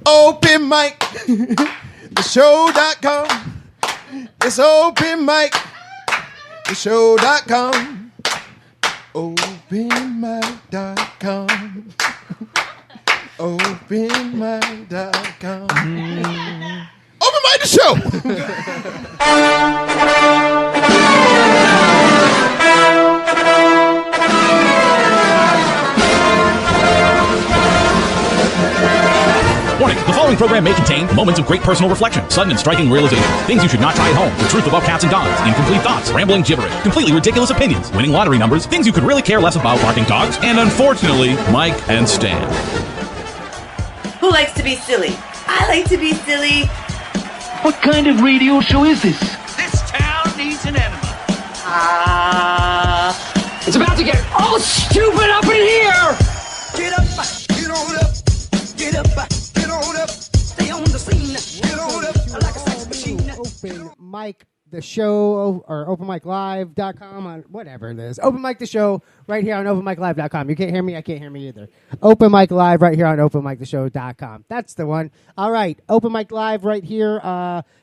Open mic, the show.com. It's open mic, the show.com. Openmic.com. Openmic.com. Open mic, the show. Warning, the following program may contain moments of great personal reflection, sudden and striking realization, things you should not try at home, the truth about cats and dogs, incomplete thoughts, rambling gibberish, completely ridiculous opinions, winning lottery numbers, things you could really care less about, barking dogs, and unfortunately, Mike and Stan. Who likes to be silly? I like to be silly. What kind of radio show is this? This town needs an enema. It's about to get all stupid up in here! Get up, get on up, get up, get on up, stay on the scene, get on up like a sex machine. Open mic the show or openmiclive.com on whatever it is. Open mic the show right here on openmiclive.com. You can't hear me, I can't hear me either. Open mic live right here on openmictheshow.com. That's the one. All right, Open Mic Live right here,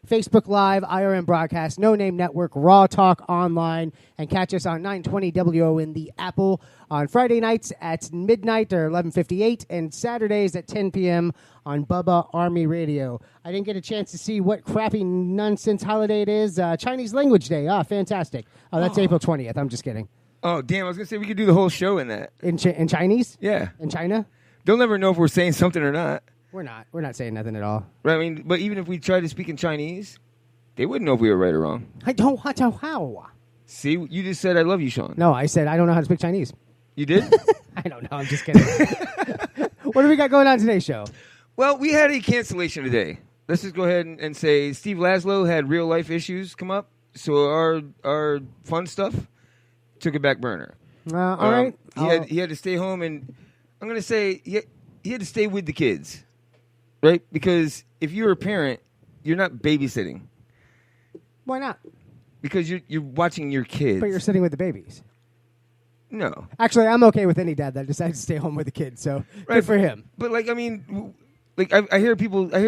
Facebook Live, IRN Broadcast, No Name Network, Raw Talk Online, and catch us on 920 WO in the Apple on Friday nights at midnight or 11:58 and Saturdays at 10 p.m. on Bubba Army Radio. I didn't get a chance to see what crappy nonsense holiday it is. Chinese Language Day. Ah, fantastic. Oh, that's April 20th. I'm just kidding. Oh, damn. I was going to say we could do the whole show in that. In Chinese? Yeah. In China? They'll never know if we're saying something or not. We're not. We're not saying nothing at all. Right? I mean, but even if we tried to speak in Chinese, they wouldn't know if we were right or wrong. I don't want to how. See, you just said I love you, Sean. No, I said I don't know how to speak Chinese. You did? I don't know. I'm just kidding. What do we got going on today's show? Well, we had a cancellation today. Let's just go ahead and say Steve Laszlo had real life issues come up, so our fun stuff took a back burner. All right. He had to stay home, and I'm going to say he had to stay with the kids, right? Because if you're a parent, you're not babysitting. Why not? Because you're watching your kids. But you're sitting with the babies. No. Actually, I'm okay with any dad that decides to stay home with the kids, so good for him. But, like, I mean, like, I hear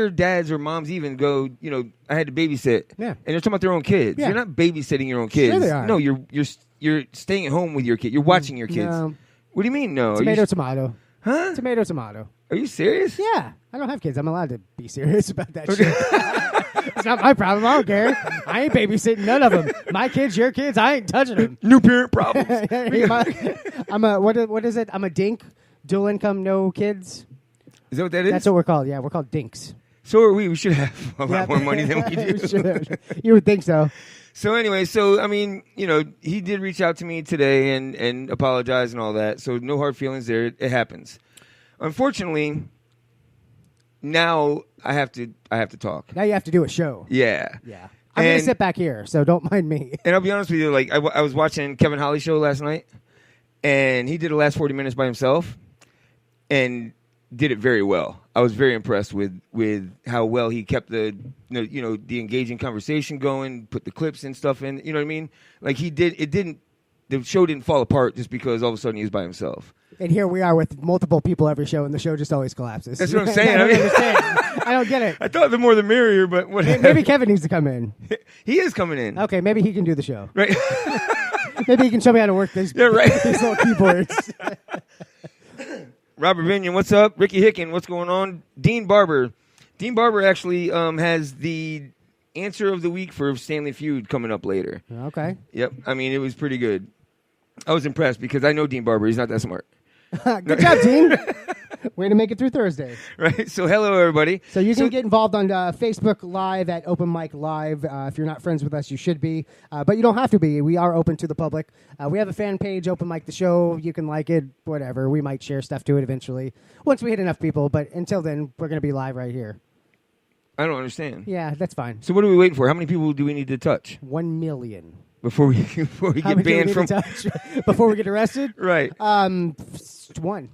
dads or moms even go, you know, I had to babysit. Yeah. And they're talking about their own kids. Yeah. You're not babysitting your own kids. Sure they are. No, you're staying at home with your kid. You're watching your kids. No. What do you mean, no? Tomato. Huh? Tomato. Are you serious? Yeah. I don't have kids. I'm allowed to be serious about that shit. It's not my problem. I don't care. I ain't babysitting none of them. My kids, your kids, I ain't touching them. New parent problems. What is it? I'm a dink. Dual income, no kids. Is that what that is? That's what we're called. Yeah, we're called dinks. So are we. We should have a lot more money than we do. You would think so. So anyway, I mean, you know, he did reach out to me today and apologize and all that. So no hard feelings there. It happens. Unfortunately, now I have to talk. Now you have to do a show. Yeah. I'm going to sit back here, so don't mind me. And I'll be honest with you, like I was watching Kevin Holly's show last night, and he did the last 40 minutes by himself, and did it very well. I was very impressed with how well he kept the the engaging conversation going, put the clips and stuff in. You know what I mean? Like the show didn't fall apart just because all of a sudden he was by himself. And here we are with multiple people every show, and the show just always collapses. That's what I'm saying. I don't understand. I don't get it. I thought the more the merrier, but whatever. Maybe Kevin needs to come in. He is coming in. Okay, maybe he can do the show. Right. Maybe he can show me how to work this. Yeah, right. These little keyboards. Robert Binion, what's up? Ricky Hicken, what's going on? Dean Barber. Dean Barber actually has the answer of the week for Stanley Feud coming up later. Okay. Yep. I mean, it was pretty good. I was impressed because I know Dean Barber. He's not that smart. Good job, Dean. Way to make it through Thursday. Right. So hello, everybody. So you can get involved on Facebook Live at Open Mic Live. If you're not friends with us, you should be. But you don't have to be. We are open to the public. We have a fan page, Open Mic the Show. You can like it, whatever. We might share stuff to it eventually once we hit enough people. But until then, we're going to be live right here. I don't understand. Yeah, that's fine. So what are we waiting for? How many people do we need to touch? 1 million. Before we get banned from... Before we get arrested? Right. One.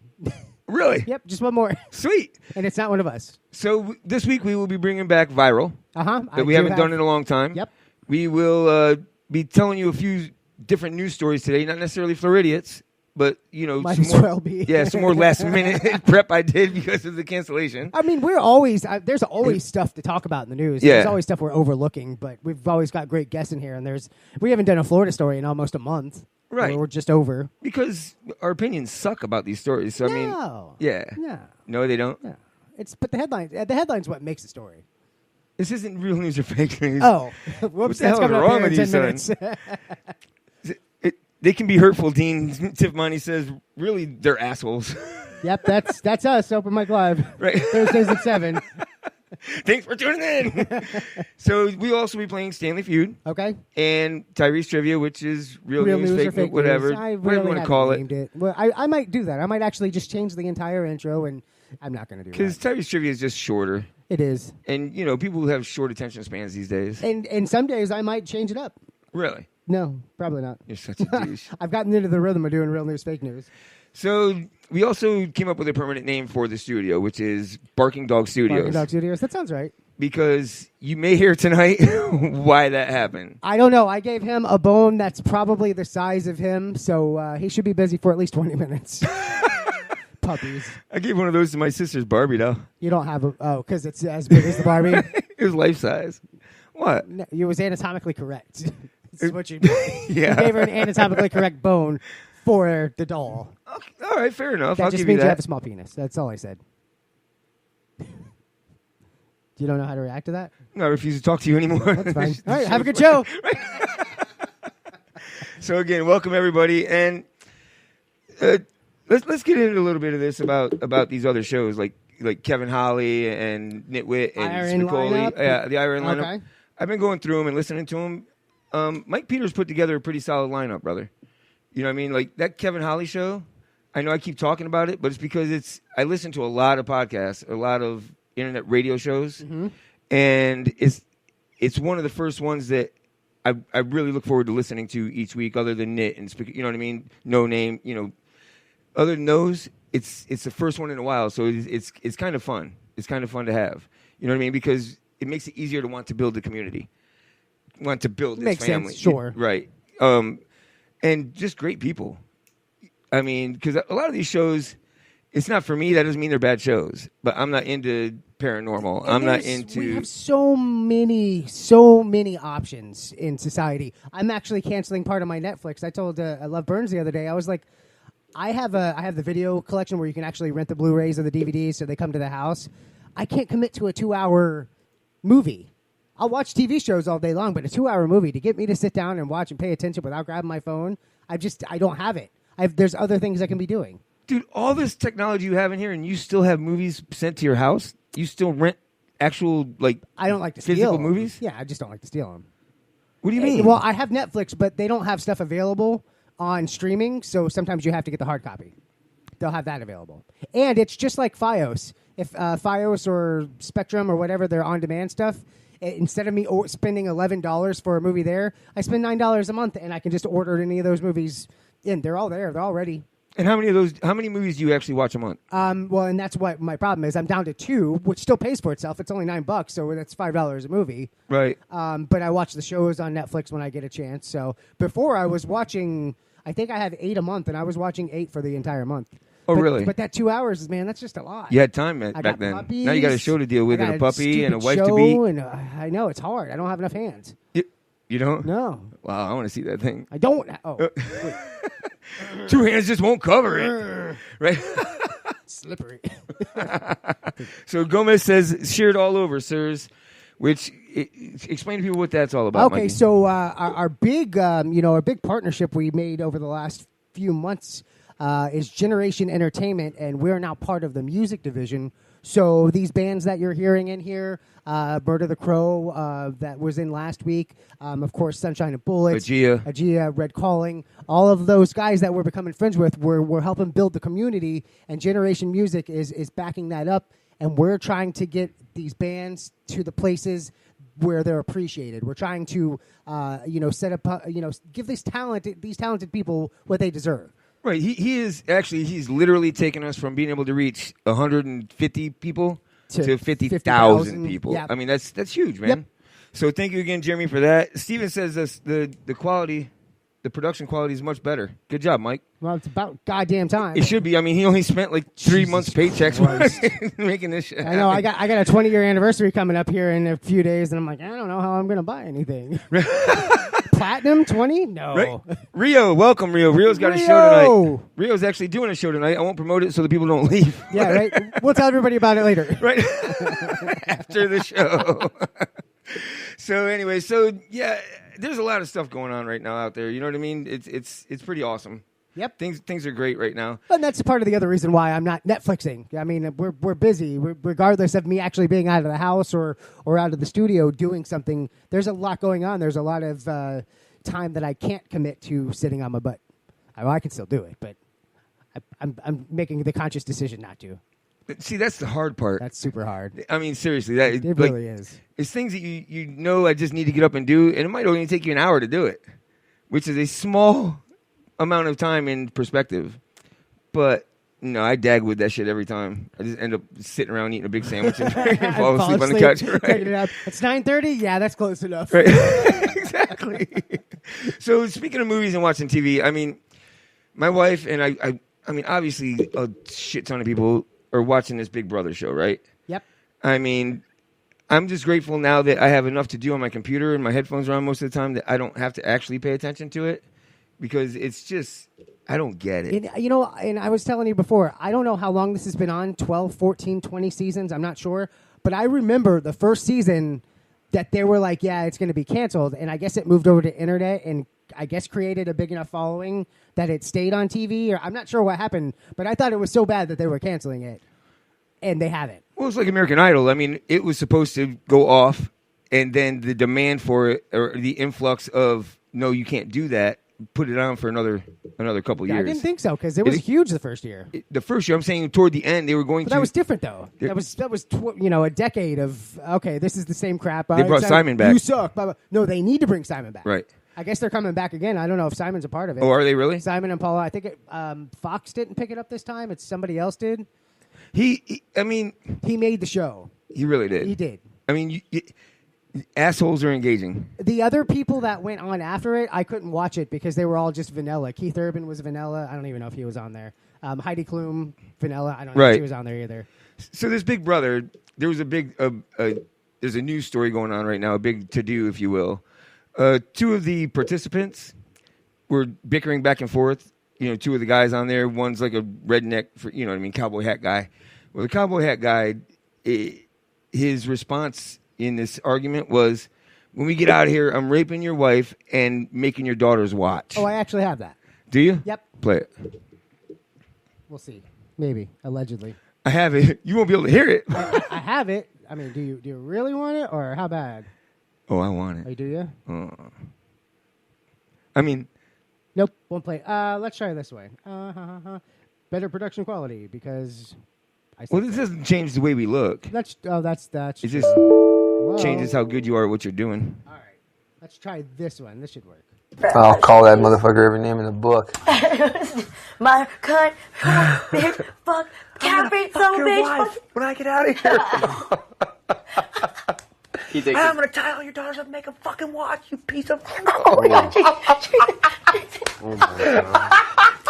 Really? Yep, just one more. Sweet. And it's not one of us. So this week we will be bringing back Viral. That we haven't done in a long time. Yep. We will be telling you a few different news stories today, not necessarily Floridians, but you know, Might some as more, well be. yeah, some more last minute prep I did because of the cancellation. I mean, we're always there's always stuff to talk about in the news. Yeah. There's always stuff we're overlooking, but we've always got great guests in here. And we haven't done a Florida story in almost a month. Right. We're just over. Because our opinions suck about these stories. So I mean, yeah, No. no, they don't. Yeah. But the headline's what makes the story. This isn't real news or fake news. Oh, whoops! What the That's hell is coming up wrong here with in you, 10 son? minutes. They can be hurtful, Dean. Tiffany says, really, they're assholes. Yep, that's us. Open Mic Live. Right. Thursdays at 7. Thanks for tuning in. So we also be playing Stanley Feud Okay. and Tyree's Trivia, which is real News news, or fake fake news, whatever, news. I whatever you really want to call named it. Well, I might do that. I might actually just change the entire intro, and I'm not going to do Because that. Tyree's Trivia is just shorter. It is. And, you know, people who have short attention spans these days. And some days I might change it up. Really? No, probably not. You're such a douche. I've gotten into the rhythm of doing real news, fake news. So we also came up with a permanent name for the studio, which is Barking Dog Studios. Barking Dog Studios. That sounds right. Because you may hear tonight why that happened. I don't know. I gave him a bone that's probably the size of him, so he should be busy for at least 20 minutes. Puppies. I gave one of those to my sister's Barbie, though. You don't have because it's as big as the Barbie. It was life size. What? No, it was anatomically correct. This is what you did. Yeah. You gave her an anatomically correct bone for the doll. Okay. All right, fair enough. That I'll just give you means you have that. a small penis. That's all I said. You don't know how to react to that? No, I refuse to talk to you anymore. That's fine. All right, have a good show. So again, welcome everybody, and let's get into a little bit of this about these other shows like Kevin Holly and Nitwit and IRN Spicoli. lineup? Yeah, the IRN lineup. Okay. I've been going through them and listening to them. Mike Peters put together a pretty solid lineup, brother. You know what I mean? Like that Kevin Holly show. I know I keep talking about it, but it's because I listen to a lot of podcasts, a lot of internet radio shows, and it's one of the first ones that I really look forward to listening to each week, other than Nit and you know what I mean? No Name, you know. Other than those, it's the first one in a while, so it's kind of fun. It's kind of fun to have. You know what I mean? Because it makes it easier to want to build the community, want to build this Makes family. sense, sure. Right. And just great people. I mean, because a lot of these shows, it's not for me. That doesn't mean they're bad shows. But I'm not into paranormal. I'm not into. We have so many options in society. I'm actually canceling part of my Netflix. I told I Love Burns the other day. I was like, I have the video collection where you can actually rent the Blu-rays or the DVDs, so they come to the house. I can't commit to a 2-hour movie. I'll watch TV shows all day long, but a 2-hour movie to get me to sit down and watch and pay attention without grabbing my phone, I don't have it. There's other things I can be doing. Dude, all this technology you have in here, and you still have movies sent to your house? You still rent actual, I don't like to physical steal movies? Yeah, I just don't like to steal them. What do you mean? Well, I have Netflix, but they don't have stuff available on streaming, so sometimes you have to get the hard copy. They'll have that available. And it's just like Fios. If Fios or Spectrum or whatever, their on-demand stuff, instead of me spending $11 for a movie there, I spend $9 a month, and I can just order any of those movies in. They're all there. They're all ready. And how many movies do you actually watch a month? Well, and that's what my problem is. I'm down to 2, which still pays for itself. It's only $9, so that's $5 a movie. Right. But I watch the shows on Netflix when I get a chance. So before I was watching, I think I have 8 a month, and I was watching 8 for the entire month. Oh, really? But that 2 hours, man, that's just a lot. You had time I back got then. puppies, Now you got a show to deal with, I and got a puppy, and a wife stupid to be. show, And I know it's hard. I don't have enough hands. You don't? No, Wow, I want to see that thing. I don't. Oh, 2 hands just won't cover it. Right? slippery. So Gomez says, share it all over, sirs. Which, explain to people what that's all about, Okay, Mikey. so our big, our big partnership we made over the last few months is Generation Entertainment, and we're now part of the music division. So these bands that you're hearing in here, Bird of the Crow, that was in last week, of course, Sunshine and Bullets, Aegea, Red Calling, all of those guys that we're becoming friends with, we're helping build the community, and Generation Music is backing that up, and we're trying to get these bands to the places where they're appreciated. We're trying to, set up, give these talented people what they deserve. Right. He's literally taken us from being able to reach 150 people to 50,000 people. Yep. I mean, that's huge, man. Yep. So thank you again, Jeremy, for that. Steven says this, the quality The production quality is much better. Good job, Mike. Well, it's about goddamn time. It should be. I mean, he only spent like 3 months' paychecks making this shit. I know. I got a 20-year anniversary coming up here in a few days, and I'm like, I don't know how I'm going to buy anything. Platinum 20? No. Right? Rio, welcome, Rio. Rio's got a show tonight. Rio's actually doing a show tonight. I won't promote it so the people don't leave. Yeah, right. We'll tell everybody about it later. Right after the show. So anyway, yeah, there's a lot of stuff going on right now out there. You know what I mean? It's pretty awesome. Yep. Things are great right now. And that's part of the other reason why I'm not Netflixing. I mean, we're busy. Regardless of me actually being out of the house or out of the studio doing something, there's a lot going on. There's a lot of time that I can't commit to sitting on my butt. I can still do it, but I'm making the conscious decision not to. See, that's the hard part. That's super hard. I mean, seriously, It really is. It's things that you know I just need to get up and do, and it might only take you an hour to do it, which is a small amount of time in perspective. But I dag with that shit every time. I just end up sitting around eating a big sandwich and fall asleep on the couch. Right? It's 9:30. Yeah, that's close enough. Right. Exactly. So speaking of movies and watching TV, I mean, my wife and I mean, obviously a shit ton of people are watching this Big Brother show, right? Yep. I mean, I'm just grateful now that I have enough to do on my computer and my headphones are on most of the time that I don't have to actually pay attention to it because it's just, I don't get it. And I was telling you before, I don't know how long this has been on, 12, 14, 20 seasons, I'm not sure. But I remember the first season that they were like, yeah, it's going to be canceled. And I guess it moved over to internet and I guess created a big enough following that it stayed on TV. Or I'm not sure what happened, but I thought it was so bad that they were canceling it. And they haven't. Well, it's like American Idol. I mean, it was supposed to go off, and then the demand for it, or the influx of, no, you can't do that, put it on for another couple years. I didn't think so, because it was huge the first year. The first year, I'm saying toward the end, they were going but to... that was different, though. That was a decade of, okay, this is the same crap. They brought Simon back. You suck. Blah, blah. No, they need to bring Simon back. Right. I guess they're coming back again. I don't know if Simon's a part of it. Oh, are they really? Simon and Paula. I think Fox didn't pick it up this time. It's somebody else did. He made the show. He really did. He did. I mean, assholes are engaging. The other people that went on after it, I couldn't watch it because they were all just vanilla. Keith Urban was vanilla. I don't even know if he was on there. Heidi Klum, vanilla. I don't know if she was on there either. So this Big Brother, there was a big, there's a news story going on right now, a big to-do, if you will. Two of the participants were bickering back and forth. Two of the guys on there. One's like a redneck, cowboy hat guy. Well, the cowboy hat guy, his response in this argument was, when we get out of here, I'm raping your wife and making your daughters watch. Oh, I actually have that. Do you? Yep. Play it. We'll see. Maybe. Allegedly. I have it. You won't be able to hear it. I have it. I mean, do you really want it, or how bad? Oh, I want it. Oh, do you? I mean... Nope, won't play. Let's try it this way. Better production quality because this doesn't change the way we look. That's. It just changes how good you are at what you're doing. All right, let's try this one. This should work. I'll call that motherfucker every name in the book. My cut, bitch, fuck, carry some bitch. When I get out of here. I'm gonna tie all your daughters up and make them fucking watch, you piece of... Oh my God.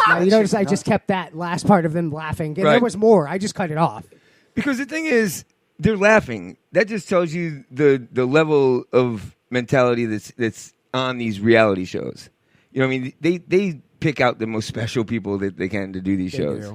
Now, you notice I just kept that last part of them laughing. And there was more. I just cut it off. Because the thing is, they're laughing. That just tells you the level of mentality that's on these reality shows. You know what I mean? They pick out the most special people that they can to do these shows.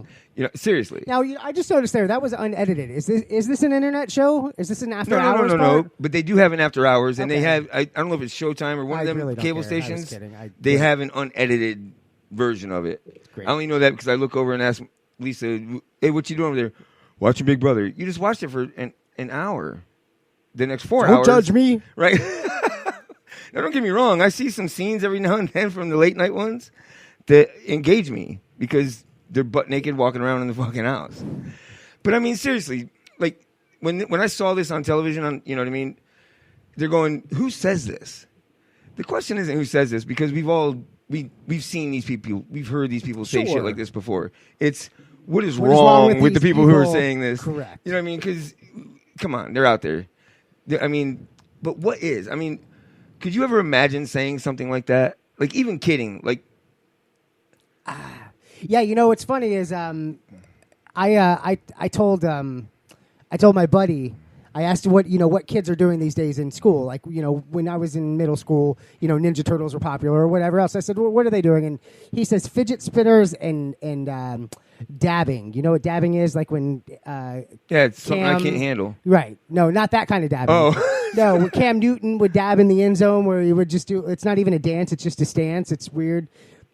Seriously. Now, I just noticed that was unedited. Is this an internet show? Is this an after hours? No. But they do have an after hours, and they have. I don't know if it's Showtime or one of them really cable care. stations. I was kidding. They have an unedited version of it. Great. I only know that because I look over and ask Lisa, "Hey, what you doing over there? Watching Big Brother?" You just watched it for an hour. The next 4 hours. Don't judge me, right? Now, don't get me wrong. I see some scenes every now and then from the late night ones that engage me because they're butt naked walking around in the fucking house. But I mean, seriously, like when I saw this on television, you know what I mean? They're going, who says this? The question isn't who says this because we've seen these people, we've heard these people say shit like this before. It's what is wrong with the people who are saying this? Correct. You know what I mean? Because come on, they're out there. I mean, but what is? I mean, could you ever imagine saying something like that? Like even kidding. Like Yeah, you know what's funny is I told my buddy, I asked him what kids are doing these days in school. Like, when I was in middle school, Ninja Turtles were popular or whatever else. I said, well, what are they doing? And he says fidget spinners and dabbing. You know what dabbing is? Like when it's something I can't handle. Right. No, not that kind of dabbing. Oh. No, where Cam Newton would dab in the end zone where he would just do, it's not even a dance, it's just a stance. It's weird.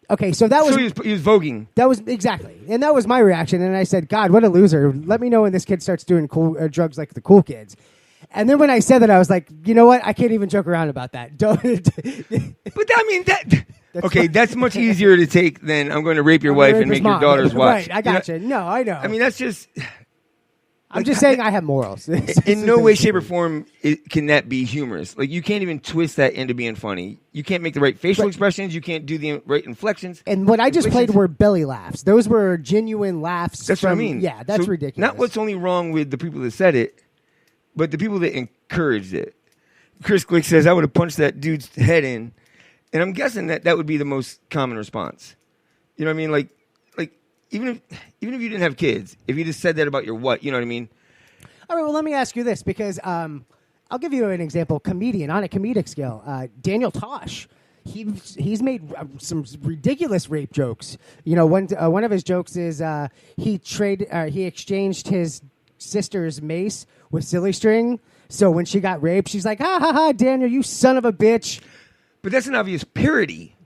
Okay, so that was... So he was voguing. That was, exactly. And that was my reaction. And I said, God, what a loser. Let me know when this kid starts doing cool drugs like the cool kids. And then when I said that, I was like, you know what? I can't even joke around about that. Don't. But I mean, that's much easier to take than I'm going to rape your wife and make your daughters watch. Right, I gotcha. No, I know. I mean, that's just... I'm just saying I have morals. In no way, shape, or form can that be humorous. Like, you can't even twist that into being funny. You can't make the right facial expressions. You can't do the right inflections. And what I just played were belly laughs. Those were genuine laughs. That's what I mean. Yeah, that's ridiculous. Not what's only wrong with the people that said it, but the people that encouraged it. Chris Glick says, I would have punched that dude's head in. And I'm guessing that would be the most common response. You know what I mean? Like even if you didn't have kids, if you just said that about your what, you know what I mean? All right, well, let me ask you this, because I'll give you an example. Comedian, on a comedic scale, Daniel Tosh, he's made some ridiculous rape jokes. One of his jokes is he exchanged his sister's mace with silly string. So when she got raped, she's like, ha, ha, ha, Daniel, you son of a bitch. But that's an obvious parody.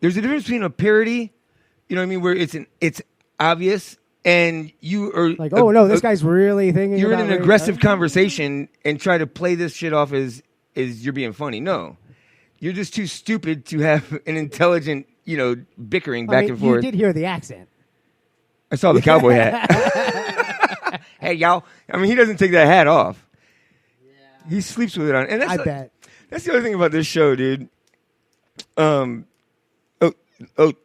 There's a difference between a parody, you know what I mean, where it's obvious, and you are like, oh no, this guy's really thinking. You're in about an aggressive conversation and try to play this shit off as you're being funny. No, you're just too stupid to have an intelligent, bickering back and forth. You did hear the accent. I saw the cowboy hat. Hey, y'all. I mean, he doesn't take that hat off. Yeah. He sleeps with it on. And I bet. That's the other thing about this show, dude.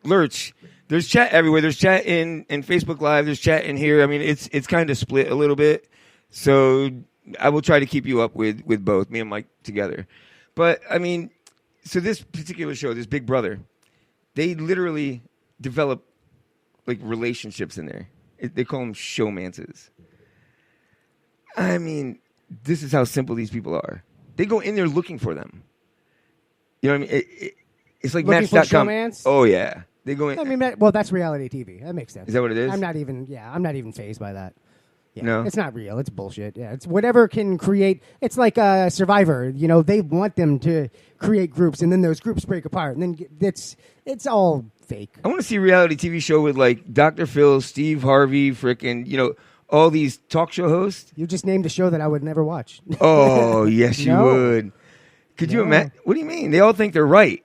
Lurch. There's chat everywhere. There's chat in Facebook Live. There's chat in here. I mean, it's kind of split a little bit. So I will try to keep you up with both, me and Mike together. But, I mean, so this particular show, this Big Brother, they literally develop, like, relationships in there. They call them showmances. I mean, this is how simple these people are. They go in there looking for them. You know what I mean? It's like looking Match.com. For showmans? Oh, yeah. They go in. I mean, well, that's reality TV. That makes sense. Is that what it is? I'm not even fazed by that. Yeah, no, it's not real. It's bullshit. Yeah, it's whatever can create. It's like Survivor. They want them to create groups, and then those groups break apart, and then it's all fake. I want to see a reality TV show with like Dr. Phil, Steve Harvey, frickin', all these talk show hosts. You just named a show that I would never watch. Oh, yes, you would. Could you imagine? What do you mean? They all think they're right.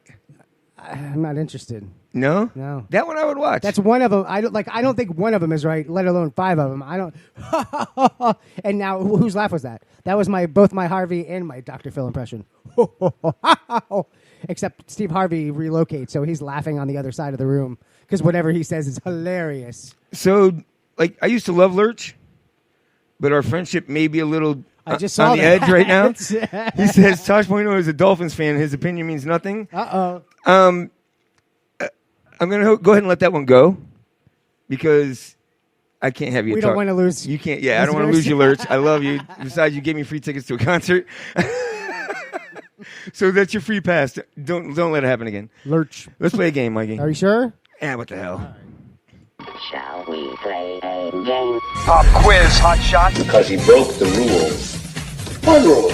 I'm not interested. No? No. That one I would watch. That's one of them. I don't think one of them is right, let alone 5 of them. I don't. And now, whose laugh was that? That was both my Harvey and my Dr. Phil impression. Except Steve Harvey relocates, so he's laughing on the other side of the room because whatever he says is hilarious. So, like, I used to love Lurch, but our friendship may be a little I just on saw the that. edge right now. He says Tosh Point is a Dolphins fan. His opinion means nothing. Uh-oh. I'm going to go ahead and let that one go because I can't have you We talk. don't want to lose. You can't. Yeah, I don't want to lose you, Lurch. I love you. Besides, you gave me free tickets to a concert. So that's your free pass. Don't let it happen again. Lurch. Let's play a game, Mikey. Are you sure? Yeah, what the hell? Shall we play a game? Pop quiz, hot shot. Because he broke the rules. What rule?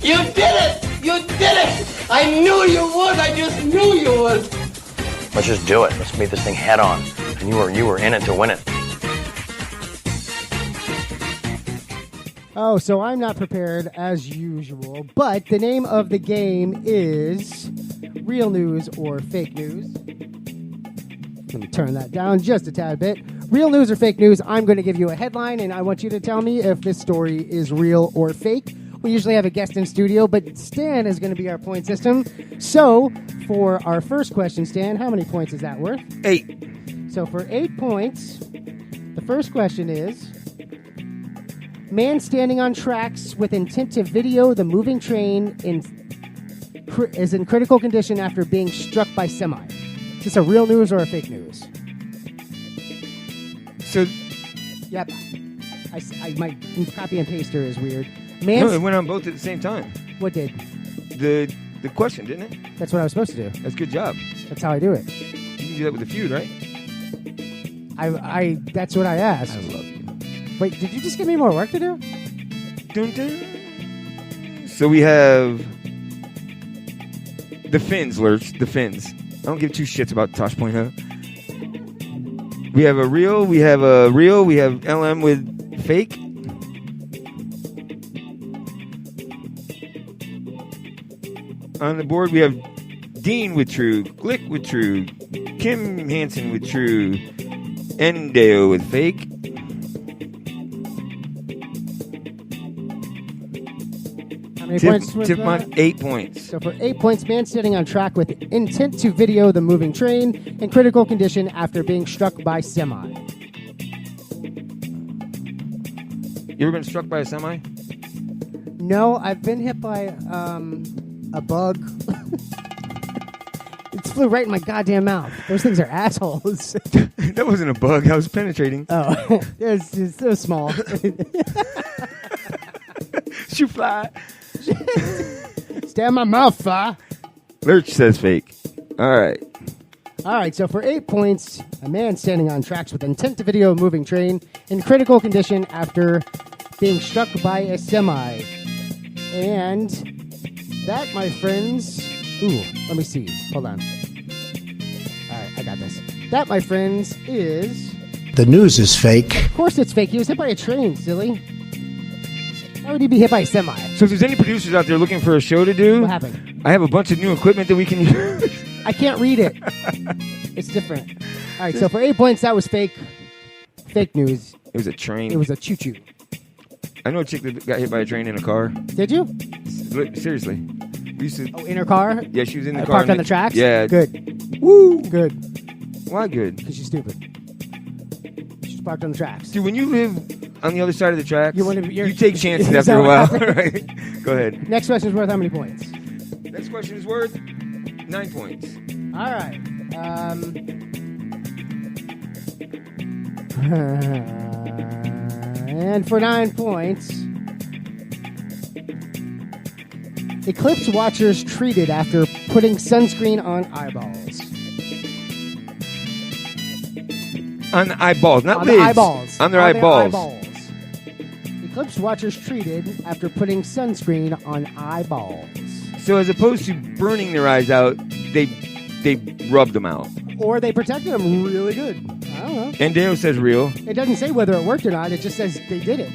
You did it! You did it! I knew you would! I just knew you would! Let's just do it. Let's meet this thing head on. And you were in it to win it. Oh, so I'm not prepared as usual, but the name of the game is Real News or Fake News. Let me turn that down just a tad bit. Real news or fake news, I'm going to give you a headline, and I want you to tell me if this story is real or fake. We usually have a guest in studio, but Stan is going to be our point system. So, for our first question, Stan, how many points is that worth? 8. So, for 8 points, the first question is... Man standing on tracks with intent to video the moving train in... is in critical condition after being struck by semi. Is this a real news or a fake news? So, yep. My copy and paster is weird. No, it went on both at the same time. What did? The question, didn't it? That's what I was supposed to do. That's a good job. That's how I do it. You can do that with the Feud, right? That's what I asked. I love you. Wait, did you just give me more work to do? Dun, dun. So we have the fins, Lurch. The fins. I don't give two shits about Tosh.0. We have a real. We have LM with fake. On the board, we have Dean with true, Glick with true, Kim Hansen with true, Endeo with fake. How many points was Tip that? 8 points. So for 8 points, man standing on track with intent to video the moving train in critical condition after being struck by semi. You ever been struck by a semi? No, I've been hit by a bug. It flew right in my goddamn mouth. Those things are assholes. That wasn't a bug. I was penetrating. Oh, it was small. Shoot fly. Stay in my mouth, fly. Lurch says fake. All right. All right, so for 8 points, a man standing on tracks with intent to video a moving train in critical condition after being struck by a semi. And that, my friends... Ooh, let me see. Hold on. All right, I got this. That, my friends, is... The news is fake. Of course it's fake. He was hit by a train, silly. Why would he be hit by a semi? So if there's any producers out there looking for a show to do... What happened? I have a bunch of new equipment that we can use. I can't read it. It's different. All right, so for 8 points, that was fake. Fake news. It was a train. It was a choo-choo. I know a chick that got hit by a train in a car. Did you? Seriously. We used to, in her car? Yeah, she was in the car. Parked on the tracks? Yeah. Good. Woo! Good. Why good? Because she's stupid. She's parked on the tracks. Dude, when you live on the other side of the tracks, you take chances Is after that a while. what Right? Go ahead. Next question is worth how many points? Next question is worth 9 points. All right. And for 9 points, eclipse watchers treated after putting sunscreen on eyeballs. On the eyeballs, not on lids. The eyeballs. On their eyeballs. Eclipse watchers treated after putting sunscreen on eyeballs. So as opposed to burning their eyes out, they rubbed them out. Or they protected them really good. I don't know. And Deo says real. It doesn't say whether it worked or not. It just says they did it.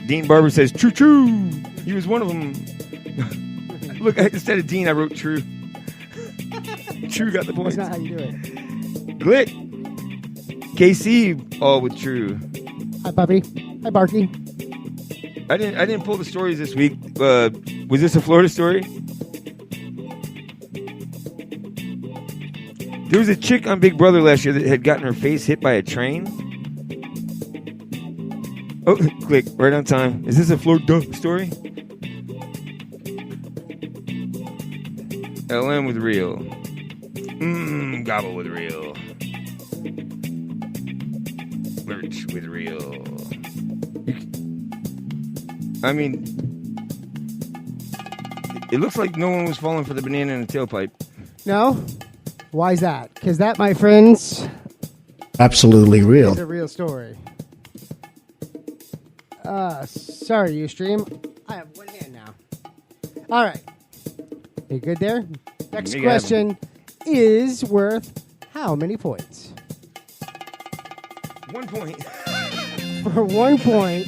Dean Barber says true, true. He was one of them. Look, instead of Dean, I wrote true. True got the point. That's not how you do it. Glick. KC, all with true. Hi, puppy. Hi, Barky. I didn't pull the stories this week. Was this a Florida story? There was a chick on Big Brother last year that had gotten her face hit by a train. Oh, click, right on time. Is this a Florida story? LM with real. Gobble with real. Lurch with real. I mean, it looks like no one was falling for the banana in the tailpipe. No? Why is that? Because that, my friends... Absolutely real. Is a real story. Sorry, Ustream. I have one hand now. All right. You good there? Next question is worth how many points? 1 point. For 1 point,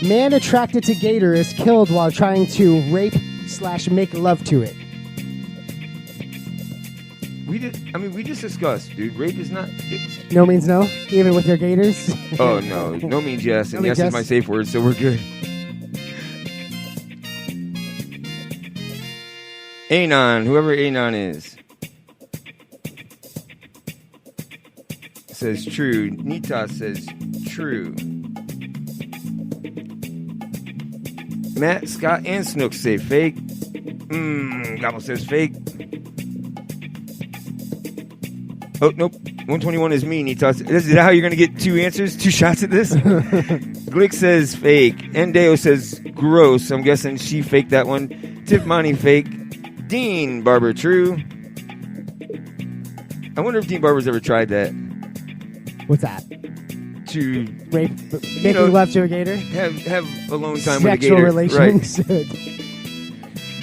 man attracted to gator is killed while trying to rape/make love to it. We just discussed, dude. Rape is not... No means no, even with your gators? Oh, no. No means yes, and No yes means is my safe word, so we're good. Anon, whoever Anon is. Says true. Nita says true. Matt, Scott, and Snooks say fake. Gobble says fake. Oh, nope. 121 is me, Nitas. Is that how you're going to get 2 answers? 2 shots at this? Glick says fake. Endeo says gross. I'm guessing she faked that one. Tiffany fake. Dean Barber true. I wonder if Dean Barber's ever tried that. What's that? To rape, making love to a gator? Have alone time Sexual with a gator. relations. Right.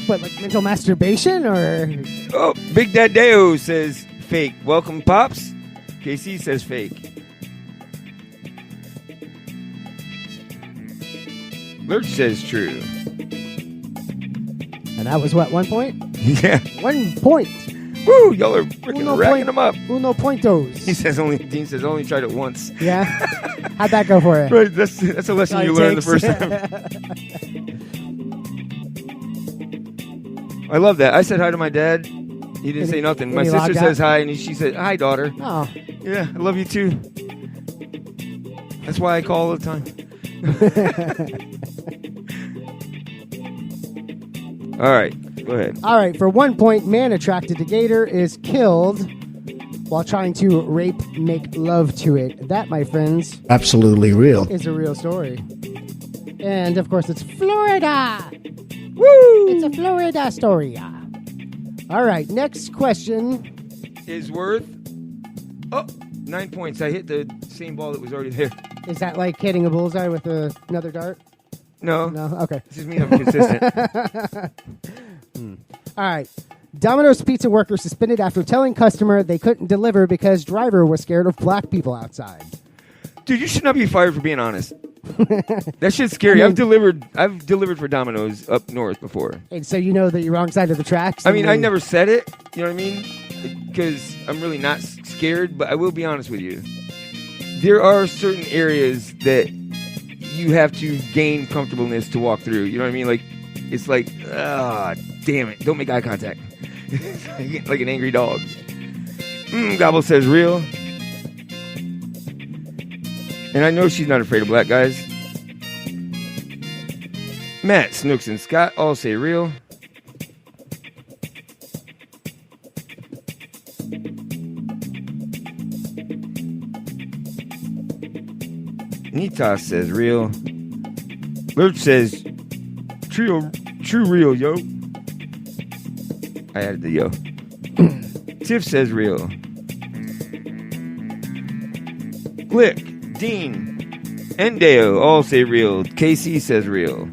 What, like mental masturbation or? Oh, Big Dad Deo says fake. Welcome, Pops. KC says fake. Lurch says true. And that was what, 1 point? Yeah. 1 point. Woo, y'all are freaking racking them up. Uno pointos. Dean says only tried it once. Yeah? How'd that go for you? Right, that's a lesson you learned the first time. I love that. I said hi to my dad. He didn't say nothing. My sister says hi, and she said, hi, daughter. Oh. Yeah, I love you too. That's why I call all the time. All right, go ahead. All right, for 1 point, man attracted to gator is killed while trying to make love to it. That, my friends, absolutely real. Is a real story. And, of course, it's Florida. Woo! It's a Florida story. All right, next question. Is worth 9 points. I hit the same ball that was already there. Is that like hitting a bullseye with another dart? No. No? Okay. This is me. I'm consistent. All right. Domino's pizza worker suspended after telling customer they couldn't deliver because driver was scared of black people outside. Dude, you should not be fired for being honest. That shit's scary. I've delivered for Domino's up north before. And so you know that you're wrong side of the tracks? I mean, I never said it. You know what I mean? Because I'm really not scared, but I will be honest with you. There are certain areas that you have to gain comfortableness to walk through. You know what I mean? Like, it's like, damn it. Don't make eye contact. Like an angry dog. Gobble says real. And I know she's not afraid of black guys. Matt, Snooks, and Scott all say real. Nitas says real. Lurch says true real, yo. I added the yo. Tiff says real. Glick, Dean, and Deo all say real. KC says real.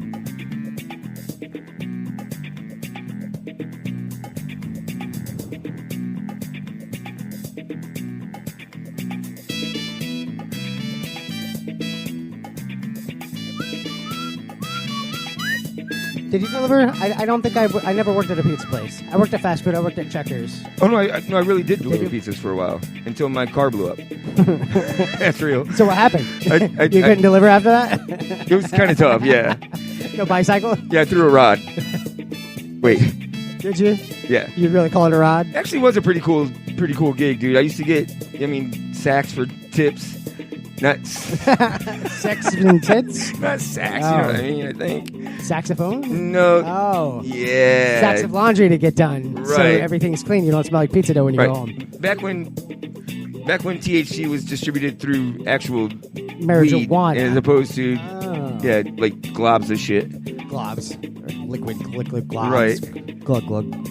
Did you deliver? I don't think I never worked at a pizza place. I worked at fast food. I worked at Checkers. Oh, no, I really did deliver pizzas for a while until my car blew up. That's real. So what happened? You couldn't deliver after that? It was kind of tough, yeah. No bicycle? Yeah, I threw a rod. Wait. Did you? Yeah. You'd really call it a rod? Actually, it was a pretty cool gig, dude. I used to get, sacks for tips. Not sex and tits? Not sacks, you know what I mean, I think. Saxophone? No. Oh. Yeah. Sacks of laundry to get done. Right. So everything's clean. You don't smell like pizza dough when you go home. Back when THC was distributed through actual marijuana weed, as opposed to like globs of shit. Globs. Liquid globs. Right. Glug.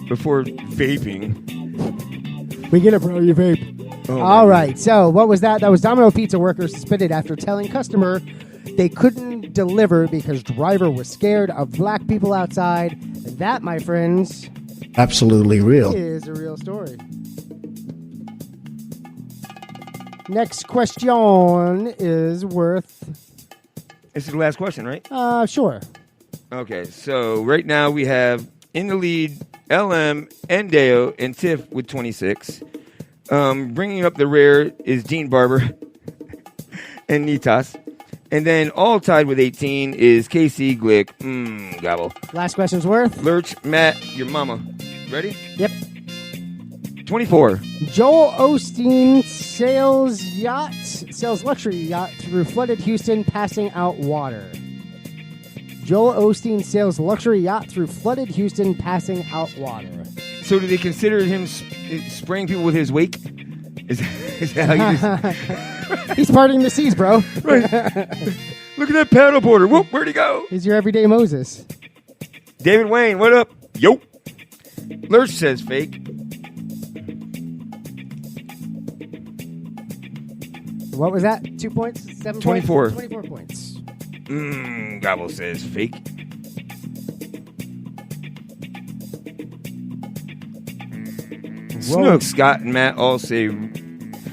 Before vaping. We get it, bro. You vape. Oh, all right. So what was that? That was Domino pizza worker suspended after telling customer they couldn't deliver because driver was scared of black people outside. That, my friends, absolutely real. Is a real story. Next question is worth. This is the last question, right? Sure. Okay. So right now we have in the lead LM, Endeo, and Tiff with 26. Bringing up the rear is Dean Barber and Nitas. And then all tied with 18 is KC, Glick, Gobble. Last question's worth? Lurch, Matt, your mama. Ready? Yep. 24. Joel Osteen sails luxury yacht through flooded Houston, passing out water. Joel Osteen sails luxury yacht through flooded Houston, passing out water. So do they consider him spraying people with his wake? Is that how you just... He's parting the seas, bro. Right. Look at that paddleboarder. Whoop, where'd he go? He's your everyday Moses. David Wayne, what up? Yo. Lurch says fake. What was that? 2 points? 7 24. points? 24 points. Gobble says fake. Snook, Scott, and Matt all say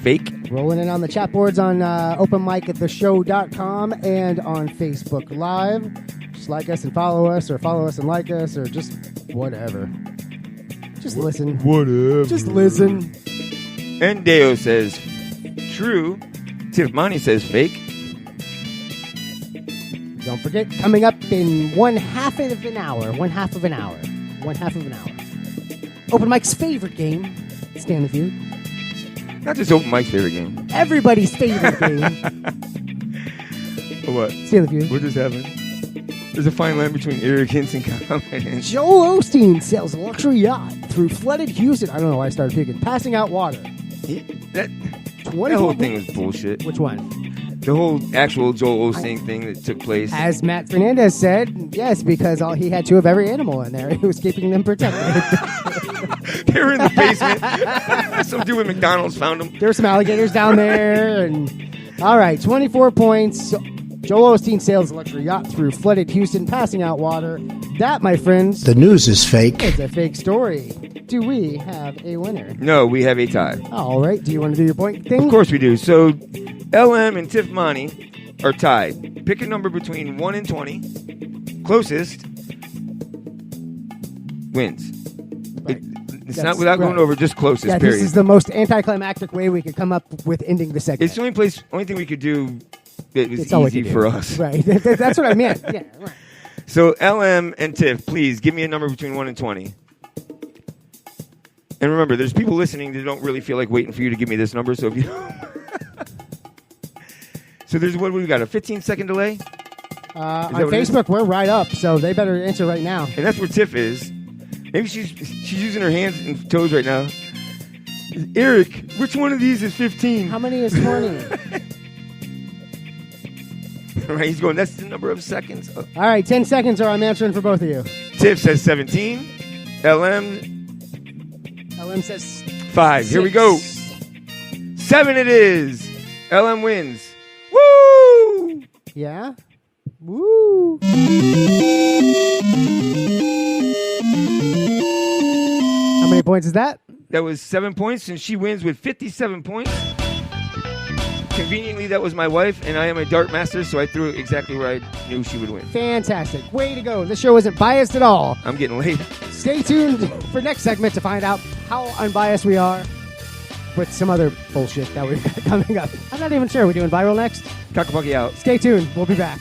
fake. Rolling in on the chat boards on openmicattheshow.com and on Facebook Live. Just like us and follow us, or follow us and like us, or just whatever. Just listen. Whatever. Just listen. And Deo says true. Tiff Monty says fake. Don't forget, coming up in one half of an hour. Open Mike's favorite game, Stanley Feud. Not just Open Mike's favorite game. Everybody's favorite game. What? Stanley Feud. What just happened? There's a fine line between arrogance and confidence. Joel Osteen sails a luxury yacht through flooded Houston. I don't know why I started picking. Passing out water. That whole thing was bullshit. Which one? The whole actual Joel Osteen thing that took place. As Matt Fernandez said, yes, because he had 2 of every animal in there. He was keeping them protected. They were in the basement. Some dude with McDonald's found them. There were some alligators down there. All right, 24 points. Joel Osteen sails a luxury yacht through flooded Houston, passing out water. That, my friends... The news is fake. It's a fake story. Do we have a winner? No, we have a tie. All right. Do you want to do your point thing? Of course we do. So, LM and Tiff Monty are tied. Pick a number between 1 and 20. Closest wins. Right. It's not without going over, just closest, yeah, period. This is the most anticlimactic way we could come up with ending the segment. It's the only thing we could do that was It's all we easy could for do. us. Right. That's what I meant. Yeah, right. So, LM and Tiff, please give me a number between 1 and 20. And remember, there's people listening that don't really feel like waiting for you to give me this number. So if you So there's what we got, a 15-second delay? On Facebook, we're right up, so they better answer right now. And that's where Tiff is. Maybe she's using her hands and toes right now. Eric, which one of these is 15? How many is 20? Right, he's going, that's the number of seconds. All right, 10 seconds or I'm answering for both of you. Tiff says 17. LM says 5. 6. Here we go. 7 it is. LM wins. Woo! Yeah? Woo! How many points is that? That was 7 points, and she wins with 57 points. Conveniently, that was my wife, and I am a dart master, so I threw it exactly where I knew she would win. Fantastic. Way to go. This show isn't biased at all. I'm getting late. Stay tuned for next segment to find out how unbiased we are with some other bullshit that we've got coming up. I'm not even sure. Are we doing viral next? Cockapuggy out. Stay tuned. We'll be back.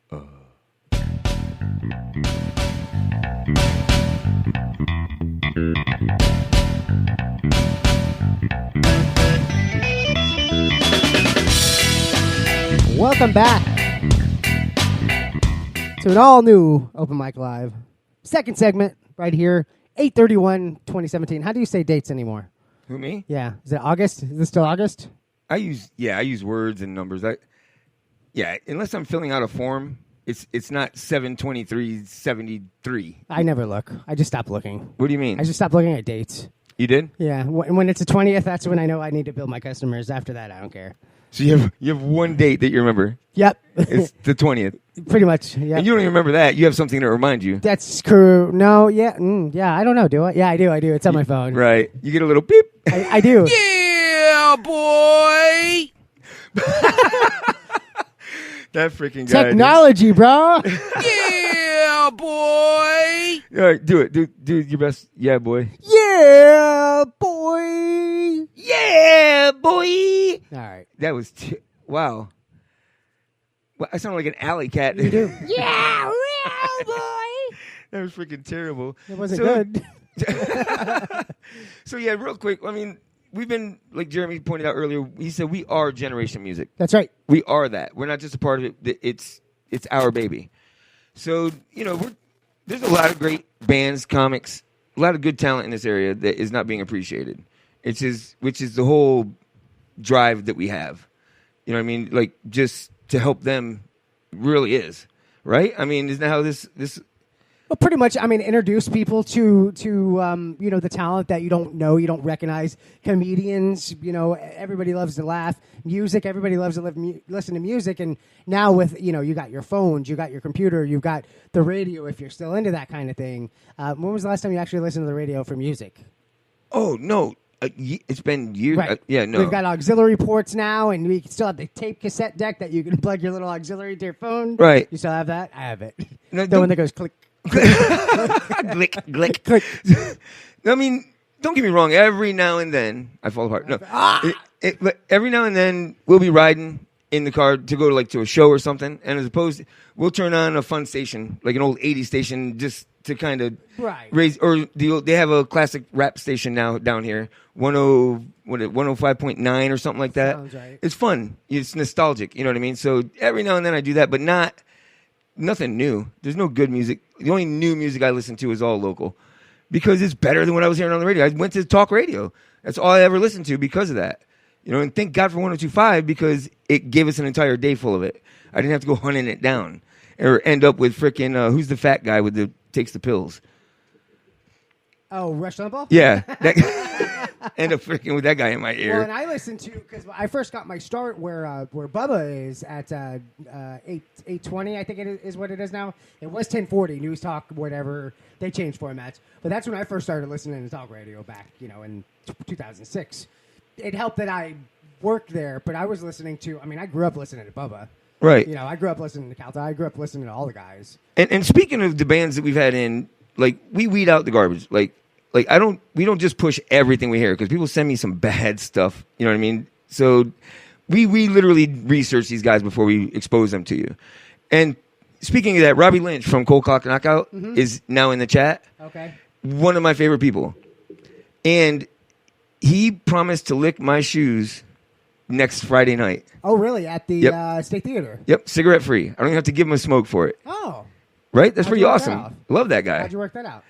Welcome back to an all-new Open Mic Live. Second segment right here, 8/31/2017. How do you say dates anymore? Who, me? Yeah. Is it August? Is this still August? I use words and numbers. Unless I'm filling out a form, it's not 7/23/73. I never look. I just stopped looking. What do you mean? I just stopped looking at dates. You did? Yeah. When it's the 20th, that's when I know I need to bill my customers. After that, I don't care. So you have one date that you remember. Yep. It's the 20th. Pretty much, yeah. And you don't even remember that. You have something to remind you. That's true. No, yeah, I don't know, do I? Yeah, I do. It's on my phone. Right. You get a little beep. I do. Yeah, boy! That freaking guy. Technology, bro! Yeah, boy! All right, do it. Do your best. Yeah, boy. Yeah, boy! Yeah, boy! All right. That was... wow. Well, I sound like an alley cat. You do. Yeah, boy! That was freaking terrible. It wasn't good. So, yeah, real quick. I mean, we've been, like Jeremy pointed out earlier, he said we are Generation Music. That's right. We are that. We're not just a part of it. It's our baby. So, there's a lot of great bands, comics, a lot of good talent in this area that is not being appreciated. Which is the whole drive that we have. You know what I mean? Like, just to help them really is. Right? I mean, isn't that how this... Well, pretty much, I mean, introduce people to the talent that you don't know, you don't recognize. Comedians, everybody loves to laugh. Music, everybody loves to listen to music. And now with, you got your phones, you got your computer, you've got the radio if you're still into that kind of thing. When was the last time you actually listened to the radio for music? Oh, no. It's been years. Right. No. We've got auxiliary ports now, and we still have the tape cassette deck that you can plug your little auxiliary to your phone. Right. You still have that? I have it. No, the one that goes click. Glick, glick. Click. I mean, don't get me wrong. Every now and then, I fall apart. No, but every now and then we'll be riding in the car to go to a show or something, and as opposed, we'll turn on a fun station, like an old '80s station, just to kind of raise. Or they have a classic rap station now down here, 105.9 or something like that. Sounds right. It's fun. It's nostalgic. You know what I mean? So every now and then I do that, but nothing new. There's no good music. The only new music I listen to is all local because it's better than what I was hearing on the radio. I went to talk radio. That's all I ever listened to because of that. And thank God for 102.5 because it gave us an entire day full of it. I didn't have to go hunting it down or end up with frickin' who's the fat guy takes the pills? Oh, Rush Limbaugh? Yeah. End up freaking with that guy in my ear. Well, and I listened to, because I first got my start where Bubba is at 820, I think it is what it is now. It was 1040, News Talk, whatever. They changed formats. But that's when I first started listening to talk radio back, in 2006. It helped that I worked there, but I was listening to, I grew up listening to Bubba. Right. I grew up listening to Calta. I grew up listening to all the guys. And speaking of the bands that we've had in, we weed out the garbage. We don't just push everything we hear because people send me some bad stuff. You know what I mean? So we literally research these guys before we expose them to you. And speaking of that, Robbie Lynch from Cold Clock Knockout is now in the chat. Okay. One of my favorite people. And he promised to lick my shoes next Friday night. Oh, really? At the State Theater? Yep, cigarette free. I don't even have to give him a smoke for it. Oh. Right? That's pretty awesome. Love that guy. How'd you work that out?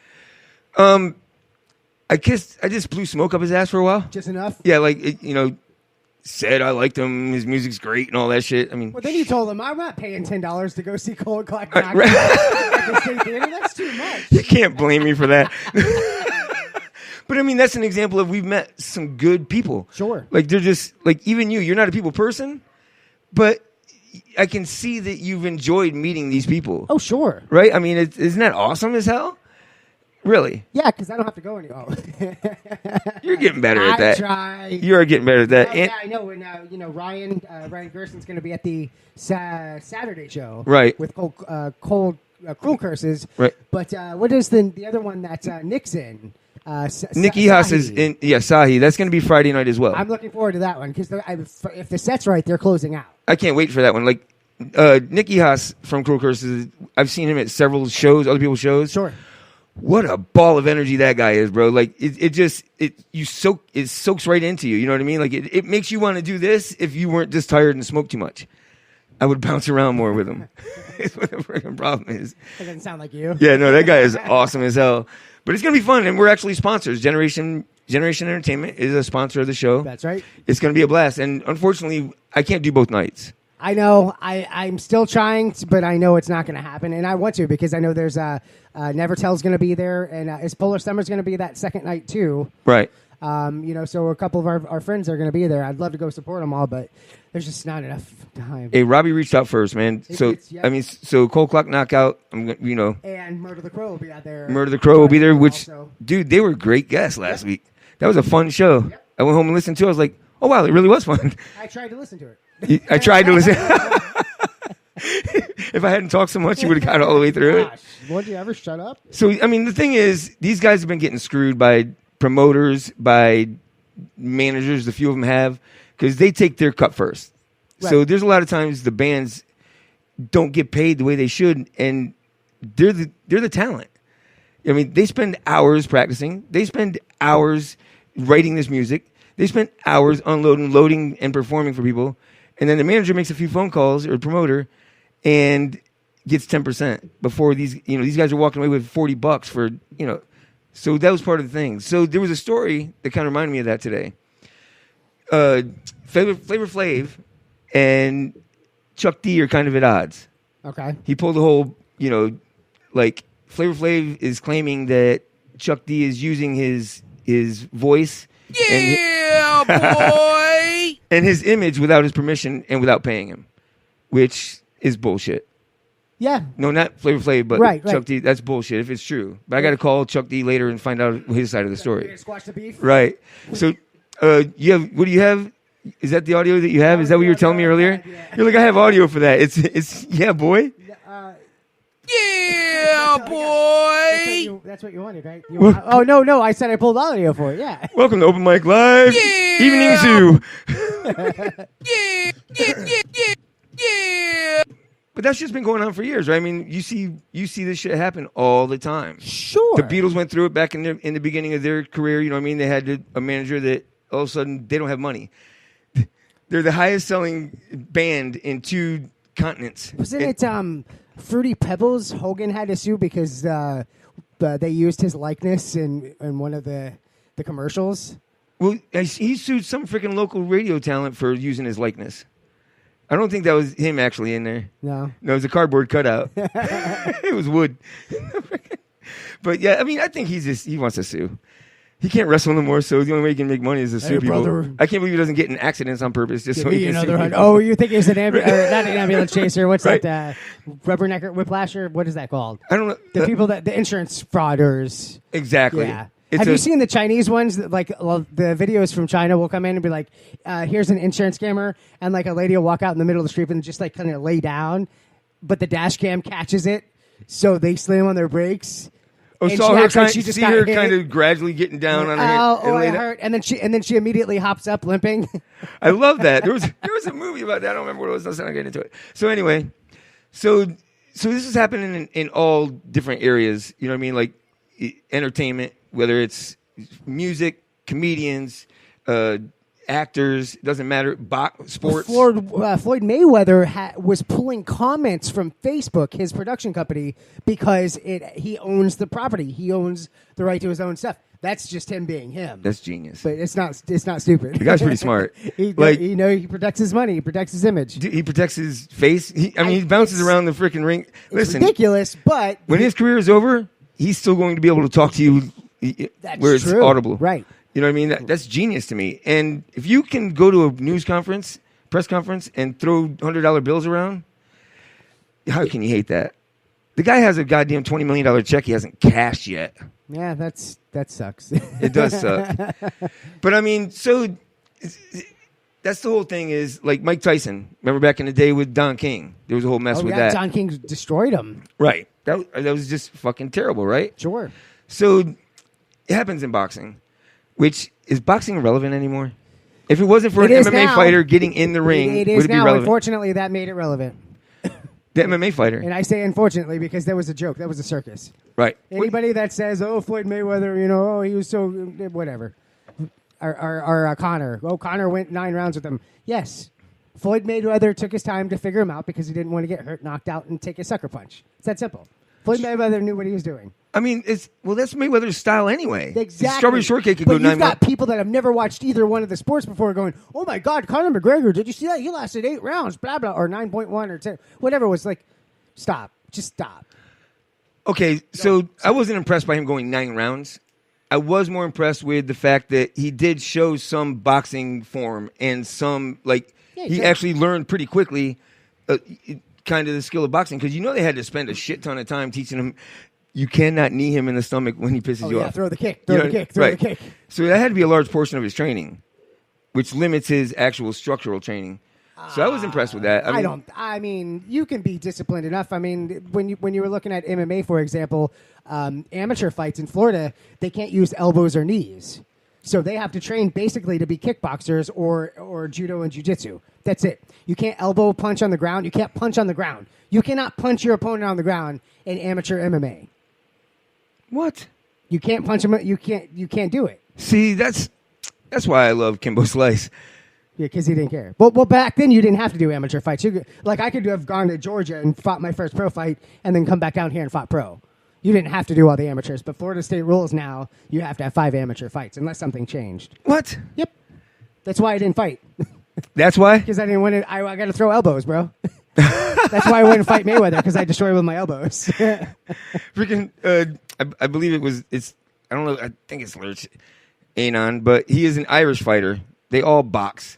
I just blew smoke up his ass for a while. Just enough? Yeah, said I liked him, his music's great and all that shit. Well, then you told him, I'm not paying $10 to go see Cold Clock Knockout at the State Theater. That's too much. You can't blame me for that. But that's an example of we've met some good people. Sure. They're just, even you're not a people person, but I can see that you've enjoyed meeting these people. Oh, sure. Right? Isn't that awesome as hell? Really? Yeah, because I don't have to go anywhere. You're getting better at that. I try. You are getting better at that. Oh, yeah, I know. And, Ryan Gerson's going to be at the Saturday show. Right. With Cruel Curses. Right. But what is the other one that's Nixon? Nikki Haas is in, Sahi. That's going to be Friday night as well. I'm looking forward to that one because if the set's right, they're closing out. I can't wait for that one. Nicky Haas from Cruel Curses, I've seen him at several shows, other people's shows. Sure. What a ball of energy that guy is, bro. Like it soaks right into you. You know what I mean? Like it makes you want to do this if you weren't just tired and smoked too much. I would bounce around more with him. It's what the freaking problem is. That doesn't sound like you. Yeah, no, that guy is awesome as hell. But it's gonna be fun, and we're actually sponsors. Generation Entertainment is a sponsor of the show. That's right. It's gonna be a blast, and unfortunately, I can't do both nights. I know. I'm still trying, but I know it's not going to happen, and I want to because I know there's Nevertell's going to be there, and is Polar Summer's going to be that second night too. Right. So a couple of our friends are going to be there. I'd love to go support them all, but there's just not enough time. Hey, Robbie reached out first, man. So Cold Clock Knockout, and Murder the Crow will be out there. Murder the Crow will be there. Which, also. dude, they were great guests last week. That was a fun show. Yep. I went home and listened to it. I was like, oh wow, it really was fun. I tried to listen to it. I tried to listen. If I hadn't talked so much, you would have got all the way through it. Won't you ever shut up? So, I mean, the thing is, these guys have been getting screwed by promoters, by managers, the few of them have, because they take their cut first. Right. So there's a lot of times the bands don't get paid the way they should, and they're the talent. I mean, they spend hours practicing. They spend hours writing this music. They spend hours unloading, loading, and performing for people. And then the manager makes a few phone calls, or the promoter, and gets 10% before these guys are walking away with $40 for, So that was part of the thing. So there was a story that kind of reminded me of that today. Flavor Flav and Chuck D are kind of at odds. Okay. He pulled the whole, like Flavor Flav is claiming that Chuck D is using his voice. Yeah, boy! And his image without his permission and without paying him, which is bullshit. Yeah. No, not Flavor Flav, but right. Chuck D. That's bullshit if it's true. But I got to call Chuck D later and find out his side of the story. Squash the beef. Right. So, what do you have? Is that the audio that you have? Is that what you were telling me earlier? Yeah. You're like, I have audio for that. It's yeah, boy. Yeah, boy. That's what you wanted, right? Oh, no. I said I pulled audio for it. Yeah. Welcome to Open Mic Live. Yeah. Evening Zoo. Yeah. But that's just been going on for years, right? I mean, you see this shit happen all the time. Sure. The Beatles went through it back in the beginning of their career. You know what I mean? They had a manager that all of a sudden they don't have money. They're the highest selling band in 2 continents. Wasn't it Fruity Pebbles? Hogan had to sue because they used his likeness in one of the commercials. Well, he sued some freaking local radio talent for using his likeness. I don't think that was him actually in there. No, it was a cardboard cutout. It was wood. But yeah, I mean, I think he wants to sue. He can't wrestle no more, so the only way he can make money is to sue people. Brother. I can't believe he doesn't get in accidents on purpose just so he can sue people. Oh, you think he's an not an ambulance chaser? What's right. that? Rubbernecker, whiplasher? What is that called? I don't know. The insurance frauders. Exactly. Yeah. Have you seen the Chinese ones? Like the videos from China will come in and be like, "Here's an insurance scammer," and like a lady will walk out in the middle of the street and just like kind of lay down, but the dash cam catches it, so they slam on their brakes. Oh, and saw her kind, she just see got her hit. kind of gradually getting down on her hand. Oh, I hurt. And then she immediately hops up limping. I love that. There was a movie about that. I don't remember what it was. Let's not get into it. So anyway, so this is happening in all different areas. You know what I mean? Like entertainment, whether it's music, comedians, actors, it doesn't matter. Sports. Floyd Mayweather was pulling comments from Facebook, his production company, because he owns the property. He owns the right to his own stuff. That's just him being him. That's genius. But it's not stupid. The guy's pretty smart. He protects his money. He protects his image. He protects his face. He bounces around the freaking ring. Listen, ridiculous, but when his career is over, he's still going to be able to talk to you where it's audible. Right. You know what I mean? That's genius to me. And if you can go to a news conference, press conference, and throw $100 bills around, how can you hate that? The guy has a goddamn $20 million check he hasn't cashed yet. Yeah, that sucks. It does suck. But I mean, so that's the whole thing is like Mike Tyson. Remember back in the day with Don King? There was a whole mess with that. Don King destroyed him. Right. That was just fucking terrible, right? Sure. So it happens in boxing. Which, is boxing relevant anymore? If it wasn't for an MMA fighter getting in the ring, it would is it be now. relevant? Unfortunately, that made it relevant. The MMA fighter. And I say unfortunately because that was a joke. That was a circus. Right. Anybody that says, "Oh, Floyd Mayweather, you know, oh, he was so whatever," or Connor. Oh, Connor went 9 rounds with him. Yes, Floyd Mayweather took his time to figure him out because he didn't want to get hurt, knocked out, and take a sucker punch. It's that simple. Floyd Mayweather knew what he was doing. I mean, that's Mayweather's style anyway. Exactly. Strawberry Shortcake could but go 9 you've got people that have never watched either one of the sports before going, "Oh my God, Conor McGregor, did you see that? He lasted 8 rounds, blah, blah," or 9.1 or 10, whatever it was. Like, stop. Just stop. Okay, so I wasn't impressed by him going 9 rounds. I was more impressed with the fact that he did show some boxing form and some, like, he actually learned pretty quickly kind of the skill of boxing because they had to spend a shit ton of time teaching him you cannot knee him in the stomach when he pisses you off. Throw the kick, throw the kick. So that had to be a large portion of his training, which limits his actual structural training. So I was impressed with that. I mean, you can be disciplined enough. I mean, when you were looking at MMA, for example, amateur fights in Florida, they can't use elbows or knees. So they have to train basically to be kickboxers or judo and jiu-jitsu. That's it. You can't elbow punch on the ground. You can't punch on the ground. You cannot punch your opponent on the ground in amateur MMA. What? You can't punch him. You can't do it. See, that's why I love Kimbo Slice. Yeah, because he didn't care. Well, back then you didn't have to do amateur fights. I could have gone to Georgia and fought my first pro fight and then come back down here and fought pro. You didn't have to do all the amateurs, but Florida State rules now you have to have 5 amateur fights unless something changed. What? Yep. That's why I didn't fight. That's why? Because I didn't want to. I got to throw elbows, bro. That's why I wouldn't fight Mayweather because I destroy with my elbows. Freaking, I believe it's. I don't know. I think it's Lurch Anon, but he is an Irish fighter. They all box.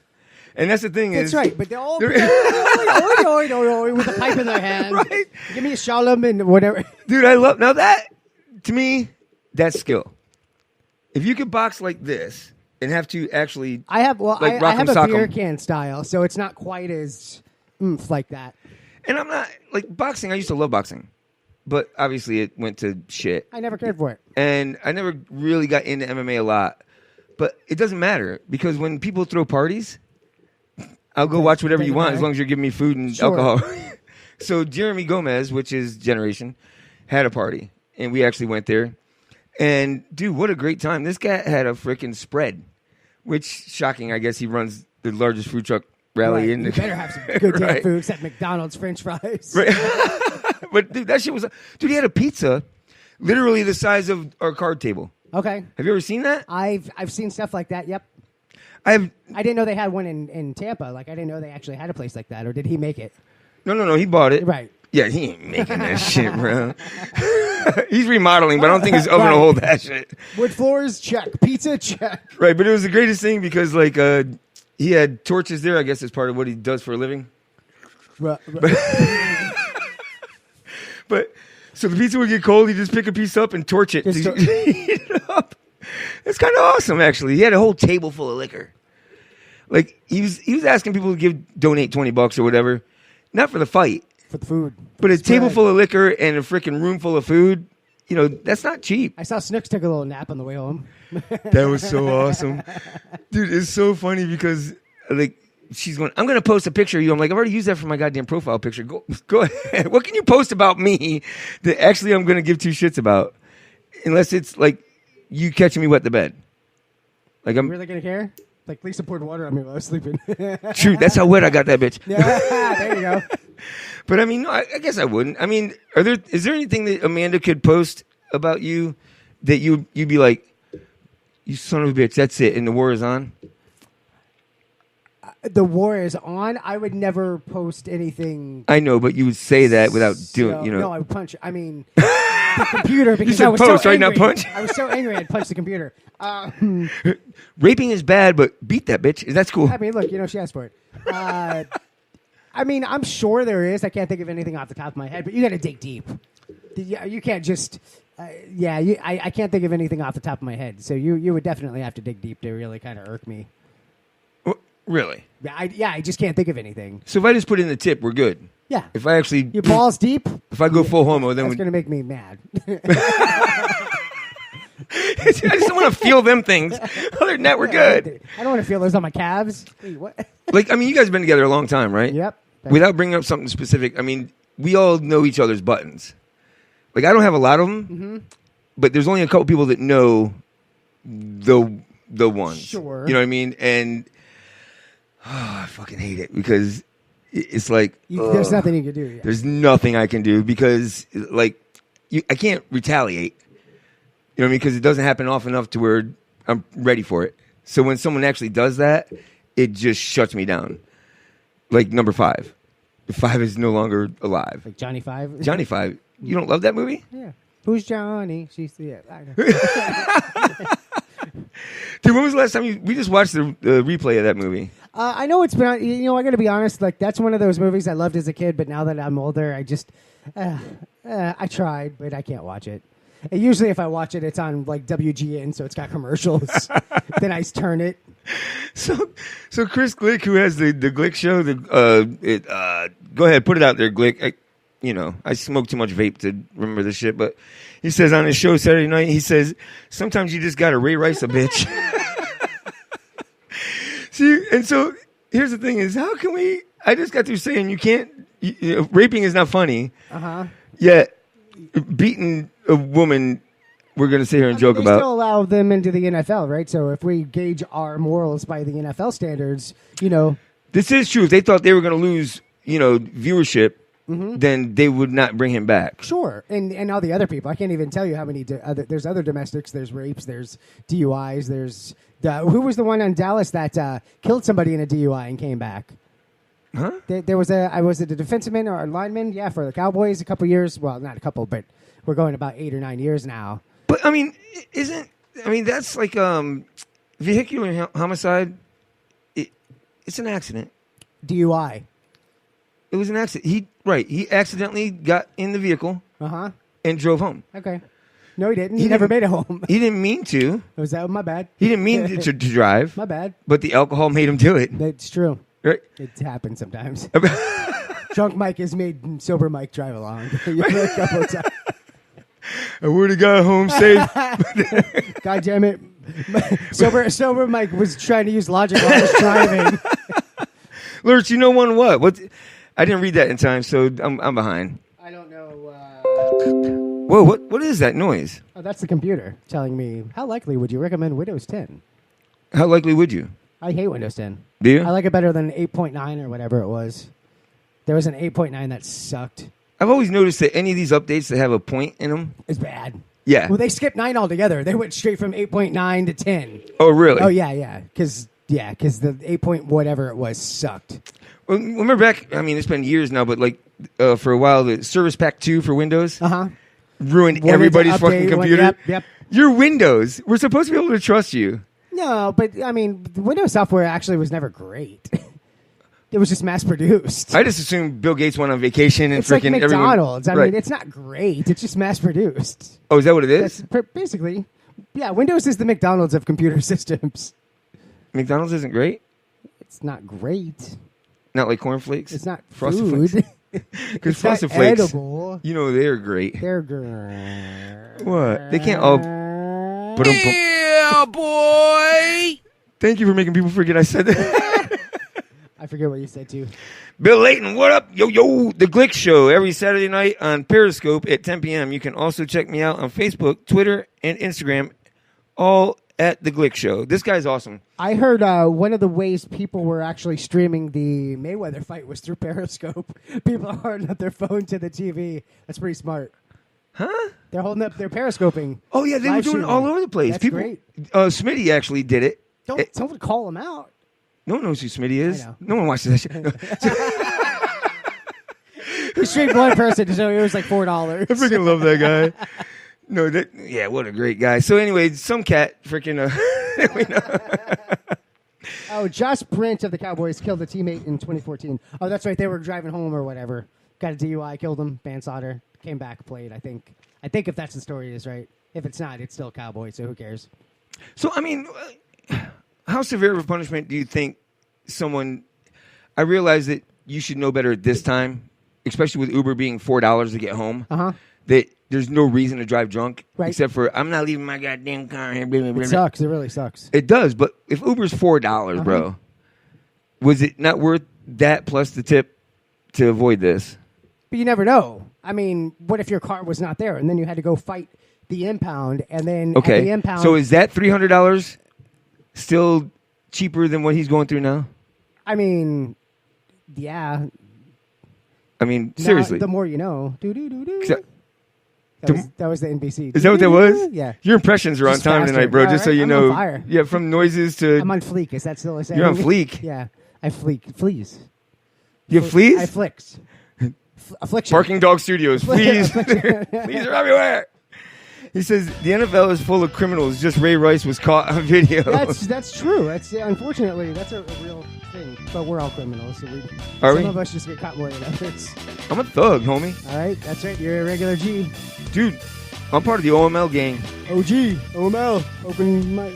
And that's the thing That's is... right, but they're all with a pipe in their hand. Right. Give me a shalom and whatever. Dude, I love... Now that, to me, that's skill. If you could box like this and have to actually... I have a sock'em. beer can style, so it's not quite as oomph like that. And I'm not... Like, boxing, I used to love boxing. But obviously it went to shit. I never cared for it. And I never really got into MMA a lot. But it doesn't matter because when people throw parties... I'll go watch whatever you want as long as you're giving me food and alcohol. So Jeremy Gomez, which is Generation, had a party. And we actually went there. And, dude, what a great time. This guy had a freaking spread. Which, shocking, I guess he runs the largest food truck rally in the... You better have some good damn food except McDonald's French fries. Right. But, dude, that shit was... Dude, he had a pizza literally the size of our card table. Okay. Have you ever seen that? I've seen stuff like that, yep. I didn't know they had one in Tampa. Like, I didn't know they actually had a place like that. Or did he make it? No. He bought it. Right. Yeah, he ain't making that shit, bro. He's remodeling, but I don't think his oven will hold that shit. Wood floors, check. Pizza, check. Right, but it was the greatest thing because, like, he had torches there, I guess, as part of what he does for a living. Right. But so the pizza would get cold, he'd just pick a piece up and torch it. Heat it up. It's kind of awesome, actually. He had a whole table full of liquor. Like, he was asking people to donate $20 or whatever. Not for the fight. For the food. But a table full of liquor and a freaking room full of food, that's not cheap. I saw Snooks take a little nap on the way home. That was so awesome. Dude, it's so funny because, like, she's going, I'm going to post a picture of you. I'm like, I've already used that for my goddamn profile picture. Go ahead. What can you post about me that actually I'm going to give 2 shits about? Unless it's, like, you catching me wet the bed. Like, I'm really going to care? Like, Lisa poured water on me while I was sleeping. True. That's how wet I got that bitch. Yeah, there you go. But, I mean, no, I guess I wouldn't. I mean, is there anything that Amanda could post about you that you'd be like, you son of a bitch, that's it, and the war is on? The war is on. I would never post anything. I know, but you would say that without doing, No, I would punch. I mean, the computer because you said I was post, so right? angry. Not punch. I was so angry I'd punch the computer. Raping is bad, but beat that bitch. That's cool. I mean, look, she asked for it. I mean, I'm sure there is. I can't think of anything off the top of my head, but you got to dig deep. You can't just. I can't think of anything off the top of my head. So you would definitely have to dig deep to really kind of irk me. Really? Yeah, I just can't think of anything. So if I just put in the tip, we're good. Yeah. If I actually... Your balls deep? If I go full homo, then... That's going to make me mad. I just don't want to feel them things. Other than that, we're good. I don't want to feel those on my calves. Wait, what? Like, I mean, you guys have been together a long time, right? Yep. Without bringing up something specific, I mean, we all know each other's buttons. Like, I don't have a lot of them, but there's only a couple people that know the ones. Sure. You know what I mean? And I fucking hate it because it's like there's nothing you can do. Yeah. There's nothing I can do because like I can't retaliate. You know what I mean? Because it doesn't happen often enough to where I'm ready for it. So when someone actually does that, it just shuts me down. Like number 5. 5 is no longer alive. Like Johnny 5? Johnny 5. You don't love that movie? Yeah. Who's Johnny? She's the... Yeah, I know. Dude, when was the last time we just watched the replay of that movie? I know it's been... I got to be honest. Like, that's one of those movies I loved as a kid, but now that I'm older, I just... I tried, but I can't watch it. And usually if I watch it, it's on, like, WGN, so it's got commercials. Then I turn it. So Chris Glick, who has the Glick show, go ahead, put it out there, Glick. I smoke too much vape to remember this shit, but he says on his show Saturday night, he says, sometimes you just got to Ray Rice a bitch. See, and so here's the thing is, how can we, I just got through saying you can't, raping is not funny, yet beating a woman, we're going to sit here and joke they about. They still allow them into the NFL, right? So if we gauge our morals by the NFL standards, This is true. If they thought they were going to lose, viewership, then they would not bring him back. Sure. And all the other people. I can't even tell you how many. There's other domestics. There's rapes. There's DUIs. There's who was the one in Dallas that killed somebody in a DUI and came back? Huh? There was was it a defenseman or a lineman? Yeah, for the Cowboys a couple years. Well, not a couple, but we're going about 8 or 9 years now. But I mean, that's like vehicular homicide. It's an accident. DUI. It was an accident. He accidentally got in the vehicle and drove home. Okay. No, he didn't. He never made it home. He didn't mean to. Was that my bad? He didn't mean to drive. My bad. But the alcohol made him do it. That's true. Right? It happens sometimes. Drunk Mike has made sober Mike drive along. A couple of times. I would have got home safe. God damn it. Sober Mike was trying to use logic while I was driving. Lurch, what? I didn't read that in time, so I'm behind. I don't know. Whoa, what is that noise? Oh, that's the computer telling me, how likely would you recommend Windows 10? How likely would you? I hate Windows 10. Do you? I like it better than 8.9 or whatever it was. There was an 8.9 that sucked. I've always noticed that any of these updates that have a point in them is bad. Yeah. Well, they skipped 9 altogether. They went straight from 8.9 to 10. Oh, really? Oh, yeah. Because the 8 point whatever it was sucked. Well, remember back, it's been years now, but like for a while, the Service Pack 2 for Windows ruined everybody's fucking computer. Yep. Your Windows, we're supposed to be able to trust you. No, but the Windows software actually was never great. It was just mass produced. I just assumed Bill Gates went on vacation and it's like McDonald's. Everyone, it's not great. It's just mass produced. Oh, is that what it is? Basically, yeah. Windows is the McDonald's of computer systems. McDonald's isn't great. It's not great. Not like cornflakes. It's not Frosted food. Flakes. Because Frosted Flakes, edible. They're great. They're good. What? They can't all. Yeah, boy. Thank you for making people forget I said that. I forget what you said too. Bill Layton, what up? Yo, The Glick Show every Saturday night on Periscope at 10 p.m. You can also check me out on Facebook, Twitter, and Instagram, all at The Glick Show. This guy's awesome. I heard one of the ways people were actually streaming the Mayweather fight was through Periscope. People are holding up their phone to the TV. That's pretty smart. Huh? They're holding up their Periscoping. Oh, yeah, they were doing it all over the place. That's great. Smitty actually did it. Don't call him out. No one knows who Smitty is. No one watches that shit. He streamed one person, so it was like $4. I freaking love that guy. What a great guy. So anyway, some cat freaking... Josh Brent of the Cowboys killed a teammate in 2014. Oh, that's right. They were driving home or whatever. Got a DUI, killed him, manslaughter, came back, played, I think. I think if that's the story, it is right. If it's not, it's still Cowboy, so who cares? So, how severe of a punishment do you think someone... I realize that you should know better at this time, especially with Uber being $4 to get home, that there's no reason to drive drunk, except for, I'm not leaving my goddamn car here. Blah, blah, blah. It sucks. It really sucks. It does, but if Uber's $4, bro, was it not worth that plus the tip to avoid this? But you never know. I mean, what if your car was not there, and then you had to go fight the impound, and then at the impound... So is that $300 still cheaper than what he's going through now? I mean, yeah. I mean, seriously. The more you know. That was the NBC. Is that what that was? Yeah. Your impressions are on time tonight, bro. Just so you know. I'm on fire. Yeah, from noises to... I'm on fleek. Is that still a saying? You're on fleek? Yeah. I fleek. Fleas. You have fleas? I flicks. Affliction. Parking Dog Studios. Fleas. Fleas are everywhere. He says the NFL is full of criminals. Just Ray Rice was caught on video. That's true. Unfortunately that's a real thing. But we're all criminals. So some of us just get caught more than others. I'm a thug, homie. All right, that's right. You're a regular G, dude. I'm part of the OML gang. OG, OML, open my.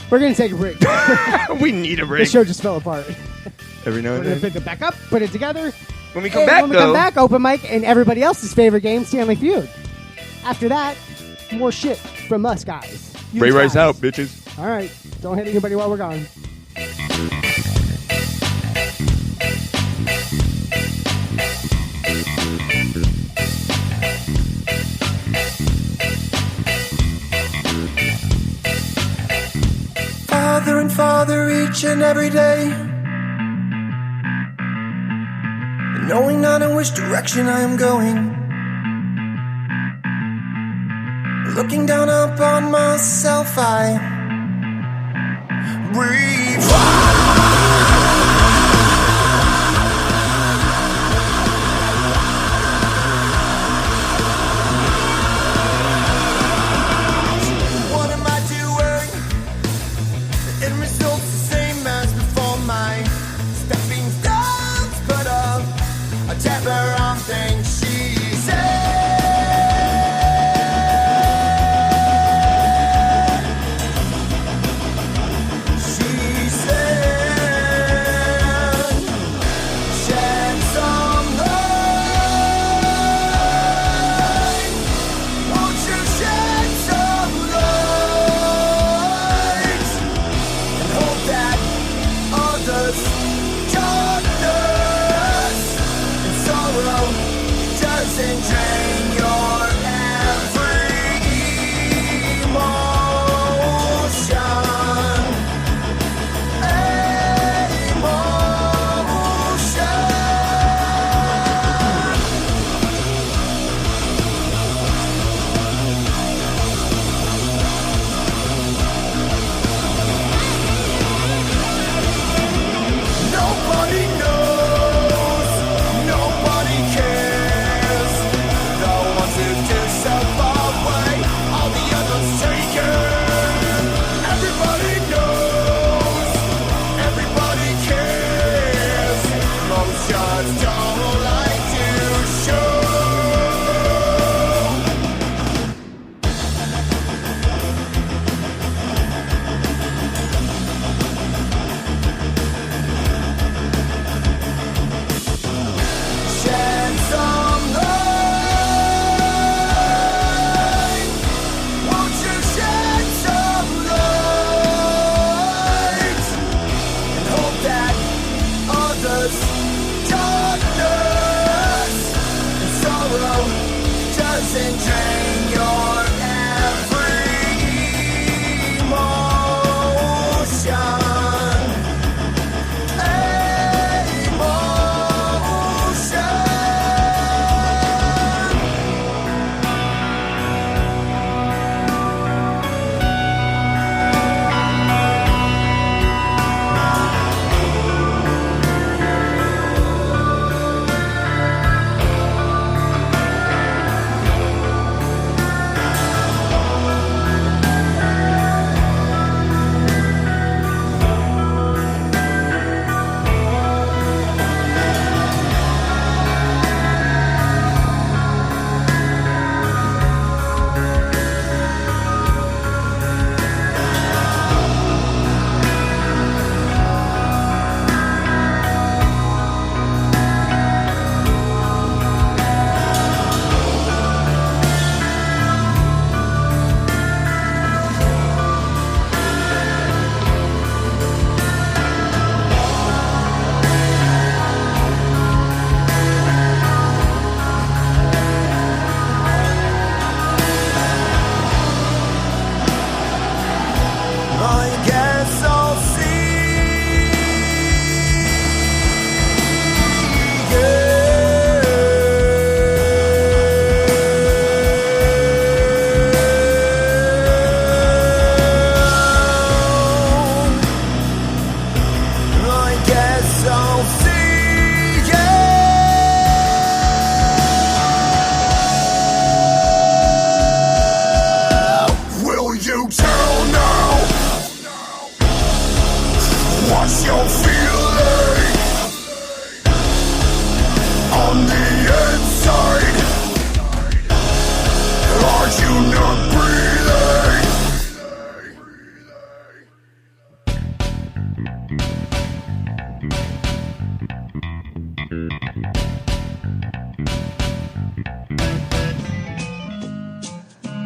We're gonna take a break. We need a break. The show just fell apart. Every now and then. We're gonna pick it back up, put it together. When we come back, open mic and everybody else's favorite game, Stanley Feud. After that, more shit from us guys. Ray Rice out, bitches. All right, don't hit anybody while we're gone. Father and father each and every day, knowing not in which direction I am going, looking down upon myself, I breathe. What am I doing? The end result's the same as before. My stepping stones put up a temper on things she said. Nobody knows, nobody cares. The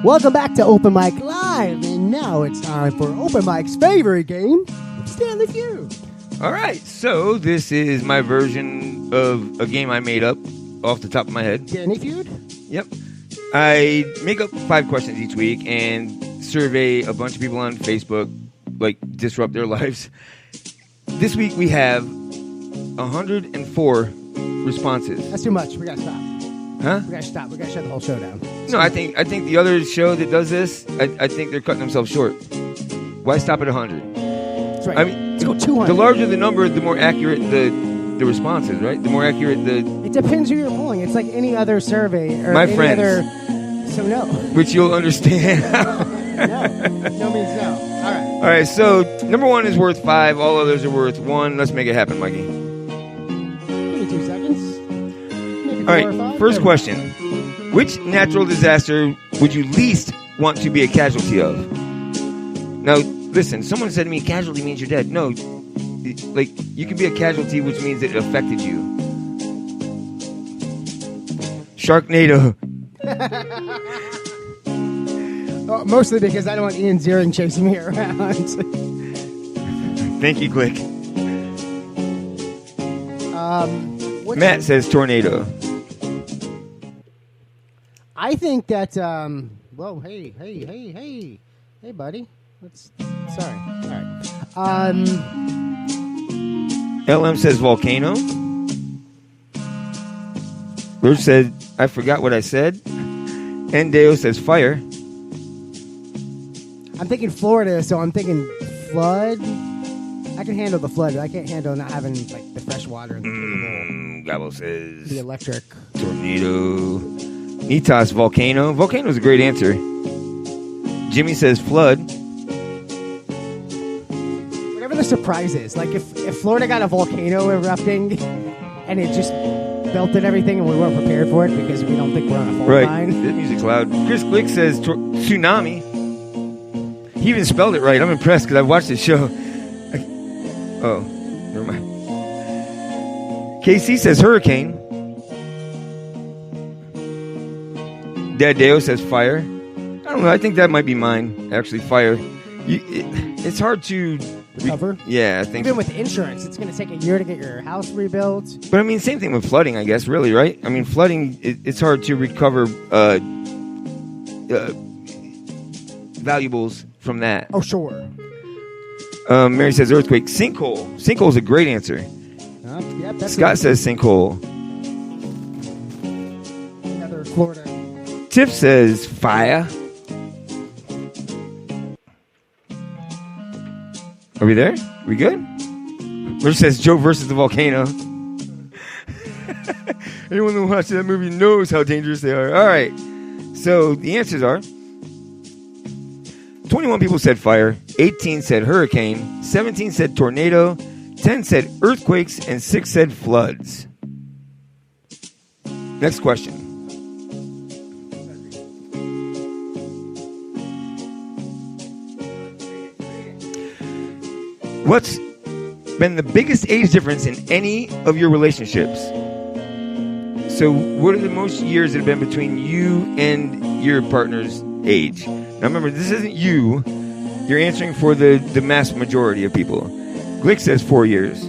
Welcome back to Open Mic Live, and now it's time for Open Mic's favorite game, Stanley Feud. All right, so this is my version of a game I made up off the top of my head. Stanley Feud? Yep. I make up 5 questions each week and survey a bunch of people on Facebook, like disrupt their lives. This week we have 104 responses. That's too much. We gotta stop. Huh? We gotta stop. We gotta shut the whole show down. No, I think the other show that does this, I think they're cutting themselves short. Why stop at 100? That's right. I mean, let's go 200. The larger the number, the more accurate the response is, right? The more accurate the... It depends who you're pulling. It's like any other survey or My any friends. other... So no. Which you'll understand. No means no. All right. All right, so number 1 is worth 5. All others are worth 1. Let's make it happen, Mikey. Give me 2 seconds. Maybe 4 All right, or 5. first question. Which natural disaster would you least want to be a casualty of? Now, listen, someone said to me, casualty means you're dead. No, like, you can be a casualty, which means it affected you. Sharknado. Oh, mostly because I don't want Ian Ziering chasing me around. Thank you, Glick. Matt says tornado. I think that, whoa, hey, buddy. Sorry. All right. LM says volcano. Luce said, I forgot what I said. Endeo says fire. I'm thinking Florida, so I'm thinking flood. I can handle the flood. I can't handle not having like the fresh water in the table. Gabo says the electric. Tornado. Nitas, volcano. Volcano is a great answer. Jimmy says flood. Whatever the surprise is. Like if Florida got a volcano erupting and it just belted everything and we weren't prepared for it because we don't think we're on a fault line. This music's loud. Chris Glick says tsunami. He even spelled it right. I'm impressed because I've watched this show. Oh, never mind. KC says hurricane. Dad Deo says fire. I don't know. I think that might be mine. Actually, fire. It's hard to recover. Yeah, I think. Even with insurance, it's going to take a year to get your house rebuilt. But I mean, same thing with flooding, I guess. Really, right? I mean, flooding. It's hard to recover valuables from that. Oh, sure. Mary says earthquake. Sinkhole. Sinkhole is a great answer. Yep, that's Scott says sinkhole. Another Florida. Tiff says fire. Are we there? We good? Luce says Joe versus the volcano. Anyone who watches that movie knows how dangerous they are. All right. So the answers are 21 people said fire, 18 said hurricane, 17 said tornado, 10 said earthquakes, and 6 said floods. Next question. What's been the biggest age difference in any of your relationships? So what are the most years that have been between you and your partner's age? Now remember, this isn't you. You're answering for the mass majority of people. Glick says 4 years.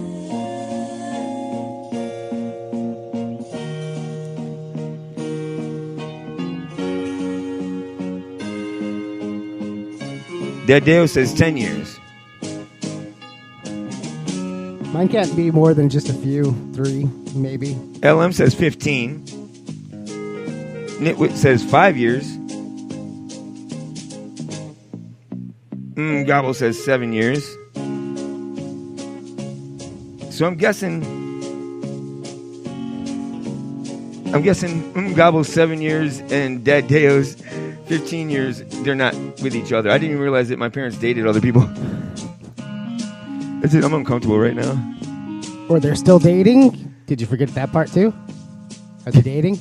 Dadeo says 10 years. Mine can't be more than just a few. 3, maybe. LM says 15. Nitwit says 5 years. Gobble says 7 years. So I'm guessing Gobble's 7 years and Dad Deo's 15 years. They're not with each other. I didn't even realize that my parents dated other people. That's it. I'm uncomfortable right now. Or they're still dating? Did you forget that part too? Are they dating?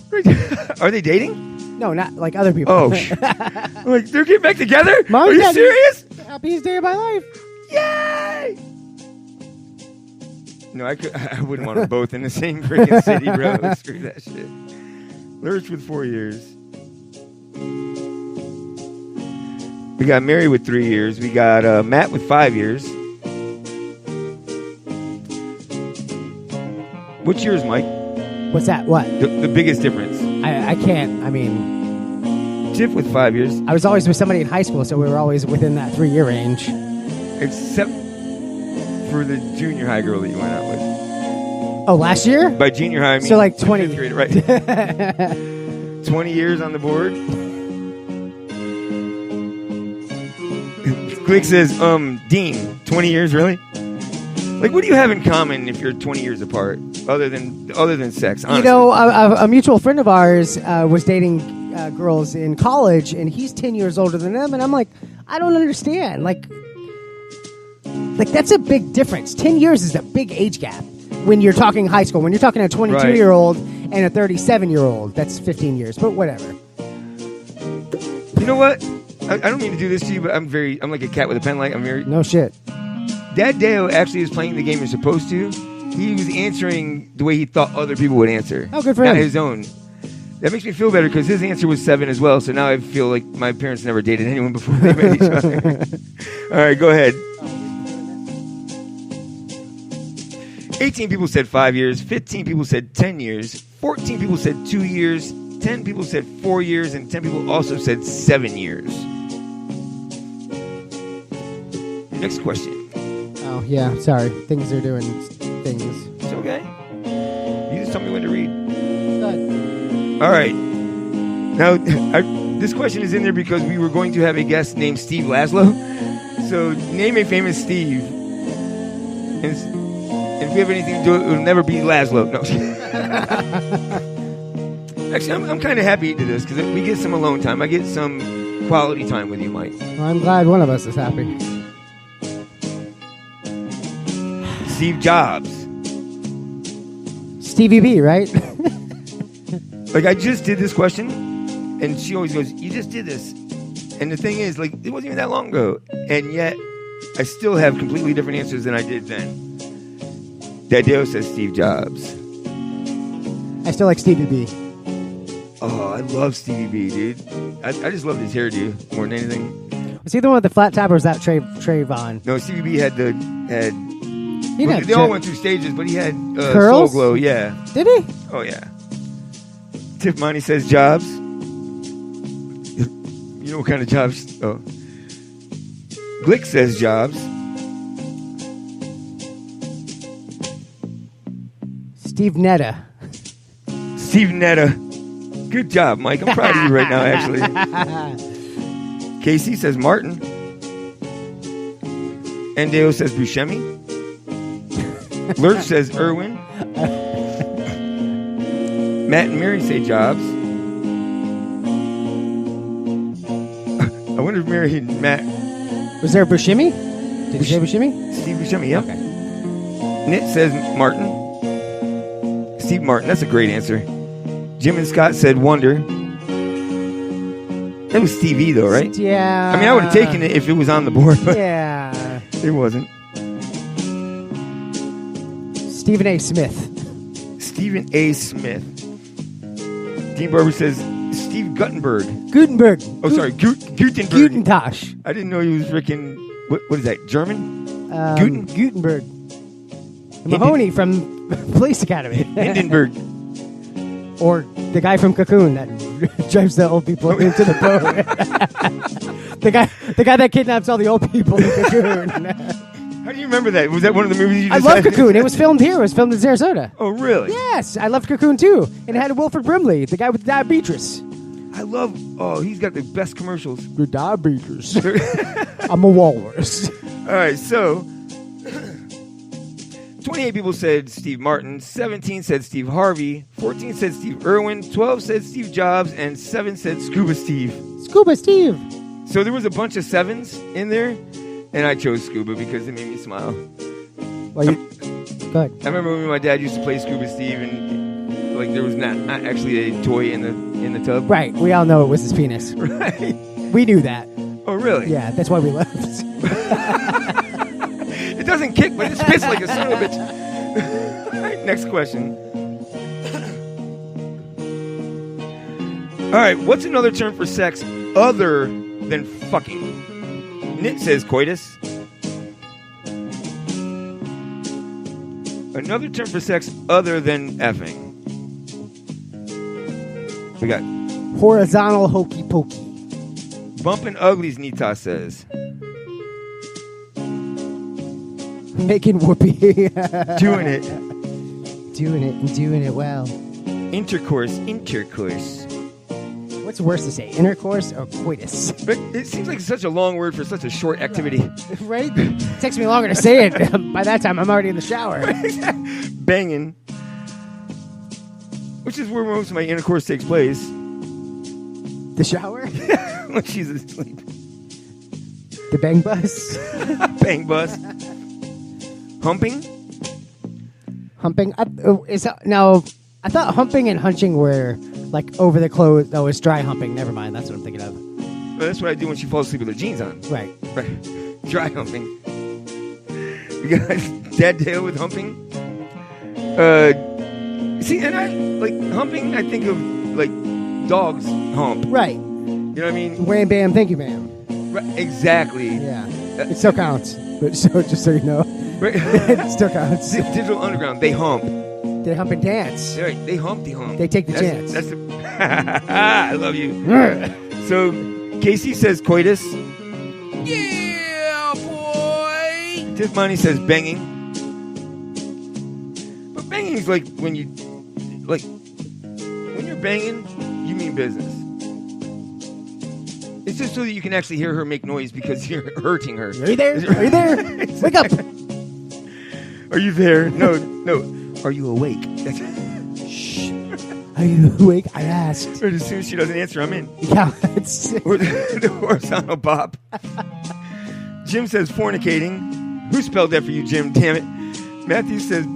Are they dating? No, not like other people. Oh, I'm like, they're getting back together? Mom, Are you Daddy, serious? Happiest day of my life. Yay! No, I wouldn't want them both in the same freaking city, bro. Screw that shit. Lurch with 4 years. We got Mary with 3 years. We got Matt with 5 years. What's yours, Mike? What's that? What? The biggest difference. I can't. I mean, Tiff with 5 years. I was always with somebody in high school, so we were always within that 3-year range. Except for the junior high girl that you went out with. Oh, last year? By junior high, I mean so like 20. Grade, right? 20 years on the board. Glick says, Dean, 20 years, really? Like, what do you have in common if you're 20 years apart, other than sex? Honestly? You know, a mutual friend of ours was dating girls in college, and he's 10 years older than them, and I'm like, I don't understand. Like that's a big difference. 10 years is a big age gap when you're talking high school. When you're talking a 22-year-old and a 37-year-old, that's 15 years, but whatever. You know what? I don't mean to do this to you, but I'm like a cat with a pen light. I'm very... No shit. Dad Deo actually is playing the game you're supposed to. He was answering the way he thought other people would answer. Oh, good for him. Not his own. That makes me feel better because his answer was 7 as well. So now I feel like my parents never dated anyone before they met each other. All right, go ahead. 18 people said 5 years. 15 people said 10 years. 14 people said 2 years. 10 people said 4 years. And 10 people also said 7 years. Next question. Oh, yeah, sorry. Things are doing things. It's okay. You just tell me when to read. Good. All right. Now, this question is in there because we were going to have a guest named Steve Laszlo. So, name a famous Steve. And if we have anything to do with it, it'll never be Laszlo. No. Actually, I'm kind of happy to do this because we get some alone time. I get some quality time with you, Mike. Well, I'm glad one of us is happy. Steve Jobs. Stevie B, right? Like, I just did this question, and she always goes, you just did this. And the thing is, like, it wasn't even that long ago. And yet, I still have completely different answers than I did then. Dadeo says Steve Jobs. I still like Stevie B. Oh, I love Stevie B, dude. I just loved his hairdo more than anything. Was he the one with the flat top, or was that Trayvon? No, Stevie B had they they all went through stages, but he had curls? Soul Glow, yeah. Did he? Oh, yeah. Tiff Money says Jobs. You know what kind of jobs? Oh. Glick says Jobs. Steve Netta. Steve Netta. Good job, Mike. I'm proud of you right now, actually. Casey says Martin. Endeo says Buscemi. Lurch says Irwin. Matt and Mary say Jobs. I wonder if Mary and Matt... Was there a Buscemi? Did you say Buscemi? Steve Buscemi, yeah. Okay. Nit says Martin. Steve Martin, that's a great answer. Jim and Scott said Wonder. That was Steve E, though, right? Yeah. I mean, I would have taken it if it was on the board, but yeah. It wasn't. Stephen A. Smith. Stephen A. Smith. Dean Barber says Steve Gutenberg. Gutenberg. Oh, sorry, Gutenberg. Gutentash. I didn't know he was freaking... What is that, German? Gutenberg. Mahoney from Police Academy. Hindenburg. Or the guy from Cocoon that drives the old people into the boat. the guy that kidnaps all the old people in Cocoon. How do you remember that? Was that one of the movies you just I love Cocoon. It was filmed here. It was filmed in Sarasota. Oh, really? Yes. I loved Cocoon, too. And it had Wilford Brimley, the guy with diabetes. I love... Oh, he's got the best commercials. The diabetes. I'm a walrus. All right, so... 28 people said Steve Martin, 17 said Steve Harvey, 14 said Steve Irwin, 12 said Steve Jobs, and 7 said Scuba Steve. Scuba Steve. So there was a bunch of 7s in there, and I chose Scuba because it made me smile. Well, go ahead. I remember when my dad used to play Scuba Steve, and like there was not actually a toy in the tub. Right. We all know it was his penis. Right. We knew that. Oh, really? Yeah, that's why we left. It doesn't kick, but it spits like a son of a bitch. All right, next question. All right, what's another term for sex other than fucking? Nick says coitus. Another term for sex other than effing. We got horizontal hokey pokey. Bumping uglies, Nita says. Making whoopee. Doing it. Doing it and doing it well. Intercourse. What's worse to say, intercourse or coitus? But it seems like such a long word for such a short activity. Right? It takes me longer to say it. By that time, I'm already in the shower. Banging. Which is where most of my intercourse takes place. The shower? When she's asleep. The bang bus? Bang bus. Humping? Humping? Now, I thought humping and hunching were like over the clothes. Oh, it's dry humping. Never mind. That's what I'm thinking of. Well, that's what I do when she falls asleep with her jeans on. Right. Dry humping. We got Dad Dale with humping. See, and I like humping. I think of like dogs hump. Right. You know what I mean? Wham bam, thank you, ma'am. Right, exactly. Yeah. It still counts. But just so you know, right. It still counts. Digital Underground. They hump. They hump and dance. Right. They humpty hump. They take the chance. That's I love you. So Casey says coitus. Yeah, boy. Tiffany says banging. But banging is like when you're banging, you mean business. It's just so that you can actually hear her make noise because you're hurting her. Are you there? Are you there? Wake up. Are you there? No. Are you awake? Shh. Are you awake? I asked. Or as soon as she doesn't answer, I'm in. Yeah, it's... Or the horizontal bop. Jim says fornicating. Who spelled that for you, Jim? Damn it. Matthew says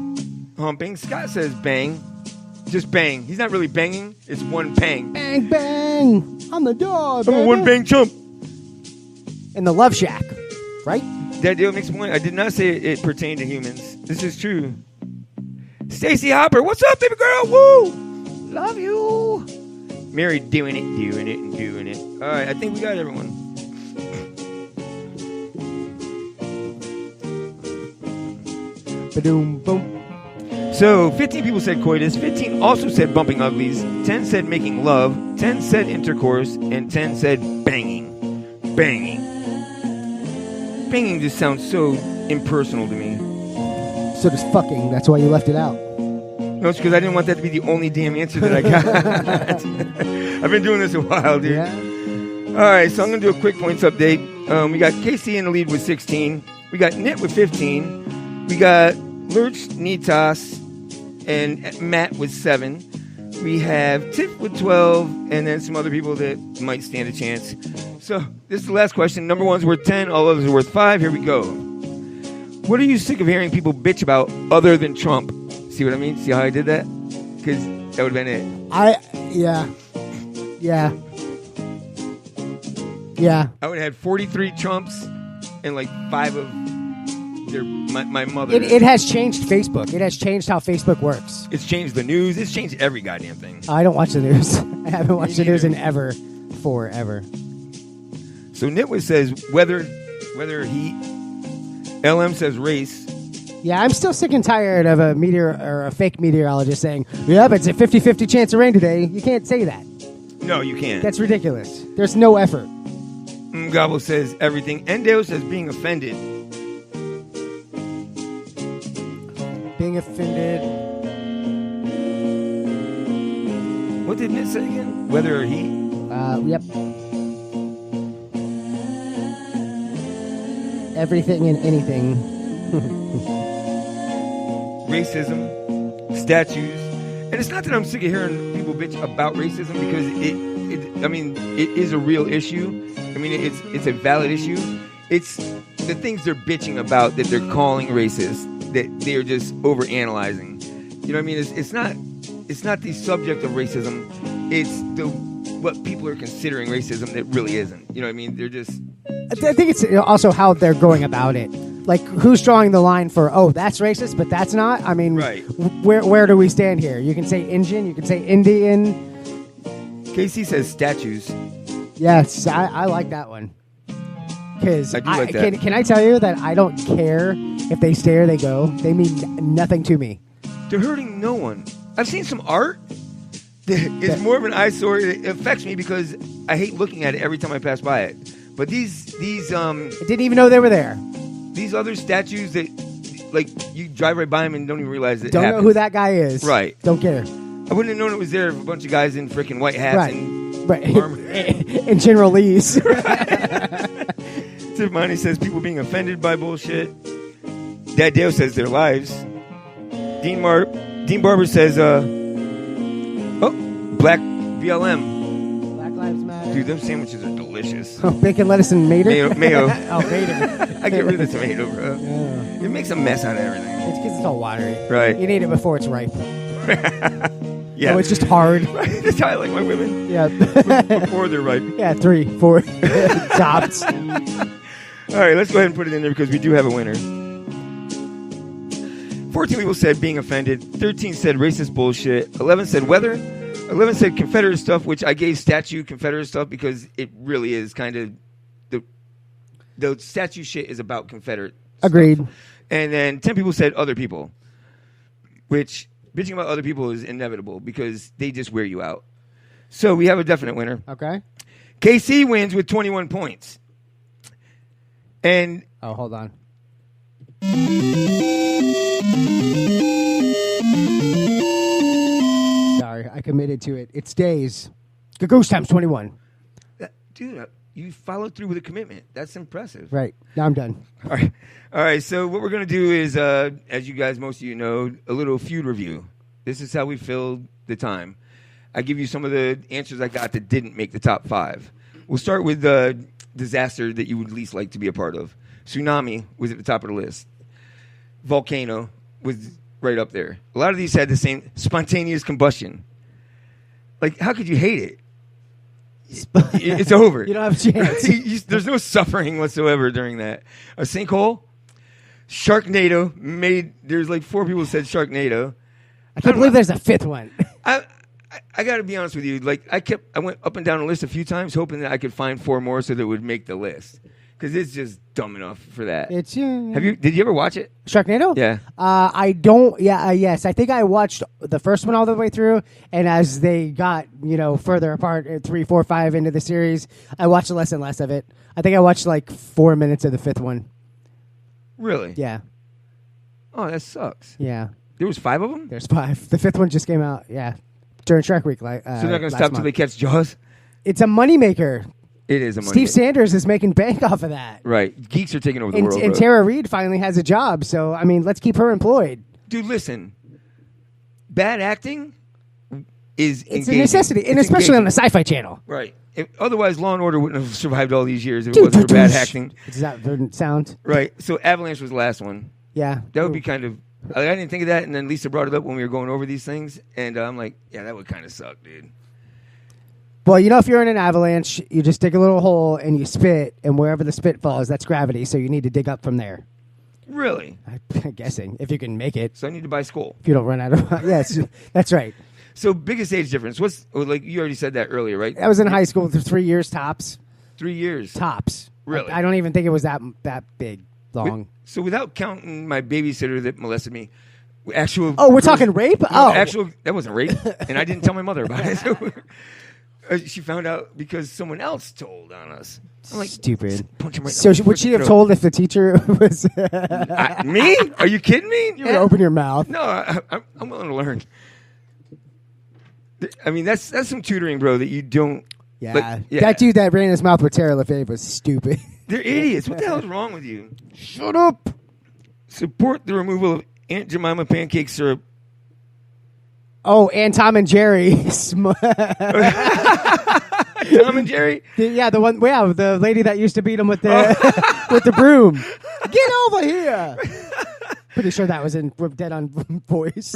humping. Scott says bang. Just bang. He's not really banging. It's one bang. Bang, bang. I'm the dog, I'm a one bang chump. In the Love Shack, right? That deal makes a point. I did not say it pertained to humans. This is true. Stacy Hopper, what's up, baby girl? Woo! Love you. Mary doing it. All right, I think we got everyone. Ba-doom, boom. So, 15 people said coitus, 15 also said bumping uglies, 10 said making love, 10 said intercourse, and 10 said banging. Banging. Banging just sounds so impersonal to me. So does fucking. That's why you left it out. No, it's because I didn't want that to be the only damn answer that I got. I've been doing this a while, dude. Yeah. All right, so I'm going to do a quick points update. We got Casey in the lead with 16. We got Nit with 15. We got Lurch, Nitas, and Matt with 7. We have Tiff with 12, and then some other people that might stand a chance. So this is the last question. Number one's worth 10, all others are worth 5. Here we go. What are you sick of hearing people bitch about other than Trump? See what I mean? See how I did that? Because that would have been it. Yeah. I would have had 43 Trumps and like 5 of my mother. It has changed Facebook. It has changed how Facebook works. It's changed the news. It's changed every goddamn thing. I don't watch the news. I haven't watched the news in forever. So Nitwit says whether he. LM says race. Yeah, I'm still sick and tired of a fake meteorologist saying, yeah, but it's a 50-50 chance of rain today. You can't say that. No, you can't. That's ridiculous. There's no effort. Gobble says everything. Endale says being offended. Being offended. What did Nit say again? Whether or he? Yep. Everything and anything. Racism, statues, and it's not that I'm sick of hearing people bitch about racism because it is a real issue. I mean, it's a valid issue. It's the things they're bitching about that they're calling racist that they're just overanalyzing. You know what I mean? It's not the subject of racism. It's what people are considering racism that really isn't. You know what I mean? They're just. I think it's also how they're going about it. Like, who's drawing the line for, oh, that's racist, but that's not? I mean, right. Where do we stand here? You can say Indian, you can say Indian. Casey says statues. Yes, I like that one. Because I do like that. Can I tell you that I don't care if they stay or they go? They mean nothing to me. They're hurting no one. I've seen some art that is more of an eyesore. It affects me because I hate looking at it every time I pass by it. But these I didn't even know they were there. These other statues that, like, you drive right by them and don't even realize it Don't happens. know who that guy is. Right. Don't care. I wouldn't have known it was there if a bunch of guys in freaking white hats and armor. In General Lee's. Tiffany says people being offended by bullshit. Dad Dale says their lives. Dean Barber says, Black BLM. Black Lives Matter. Dude, them sandwiches are delicious. Oh, bacon, lettuce, and mayo. Mayo. Oh, mayo. I get rid of the tomato, bro. Yeah. It makes a mess out of everything. It's because it's all watery. Right. You need it before it's ripe. Yeah. So it's just hard. Right. That's how I like my women. Yeah. Before they're ripe. Yeah, 3, 4 tops. All right, let's go ahead and put it in there because we do have a winner. 14 people said being offended. 13 said racist bullshit. 11 said weather. 11 said Confederate stuff, which I gave statue Confederate stuff because it really is kind of the statue shit is about Confederate Agreed. stuff. And then 10 people said other people, which bitching about other people is inevitable because they just wear you out. So we have a definite winner. Okay. KC wins with 21 points. And oh, hold on. Sorry, I committed to it. It stays. Goose times 21. Dude, you followed through with a commitment. That's impressive. Right. Now I'm done. All right. So what we're going to do is, as you guys, most of you know, a little feud review. This is how we filled the time. I give you some of the answers I got that didn't make the top 5. We'll start with the disaster that you would least like to be a part of. Tsunami was at the top of the list. Volcano was right up there. A lot of these had the same spontaneous combustion. Like, how could you hate it? It's over. You don't have a chance. There's no suffering whatsoever during that. A sinkhole, Sharknado there's like 4 people said Sharknado. I can't believe there's a 5th one. I got to be honest with you. Like I went up and down the list a few times, hoping that I could find 4 more so that it would make the list. Because it's just dumb enough for that. It's Did you ever watch it? Sharknado? Yeah. I don't. Yeah. Yes. I think I watched the first one all the way through, and as they got further apart, 3, 4, 5 into the series, I watched less and less of it. I think I watched like 4 minutes of the 5th one. Really? Yeah. Oh, that sucks. Yeah. There was 5 of them? There's 5. The 5th one just came out. Yeah. During Shark Week. So they're not going to stop till they catch Jaws? It's a moneymaker. It is a money. Steve Sanders is making bank off of that. Right. Geeks are taking over the world. And Tara Reid finally has a job. So, I mean, let's keep her employed. Dude, listen. Bad acting is It's engaging. a necessity. And especially on the Sci-Fi Channel. Right. Otherwise, Law & Order wouldn't have survived all these years if it wasn't for bad acting. Does that sound? Right. So Avalanche was the last one. Yeah. That would be kind of... I didn't think of that, and then Lisa brought it up when we were going over these things, and I'm like, yeah, that would kind of suck, dude. Well, if you're in an avalanche, you just dig a little hole and you spit, and wherever the spit falls, that's gravity, so you need to dig up from there. Really? I'm guessing, if you can make it. So I need to buy Skull. If you don't run out of... Yes, that's right. So biggest age difference. You already said that earlier, right? I was in high school for 3 years tops. 3 years? Tops. Really? I don't even think it was that big, long. So without counting my babysitter that molested me, actual... Oh, we're talking rape? That wasn't rape, and I didn't tell my mother about it. So, she found out because someone else told on us. I'm like, stupid. Punch him right So would she have told if the teacher was... me? Are you kidding me? You would open your mouth. No, I'm willing to learn. I mean, that's some tutoring, bro, that you don't... Yeah. That dude that ran his mouth with Tara Lefebvre was stupid. They're idiots. What the hell is wrong with you? Shut up. Support the removal of Aunt Jemima pancake syrup. Oh, and Tom and Jerry. Tom and Jerry? The one. Yeah, the lady that used to beat him with the with the broom. Get over here. Pretty sure that was in Dead on Voice.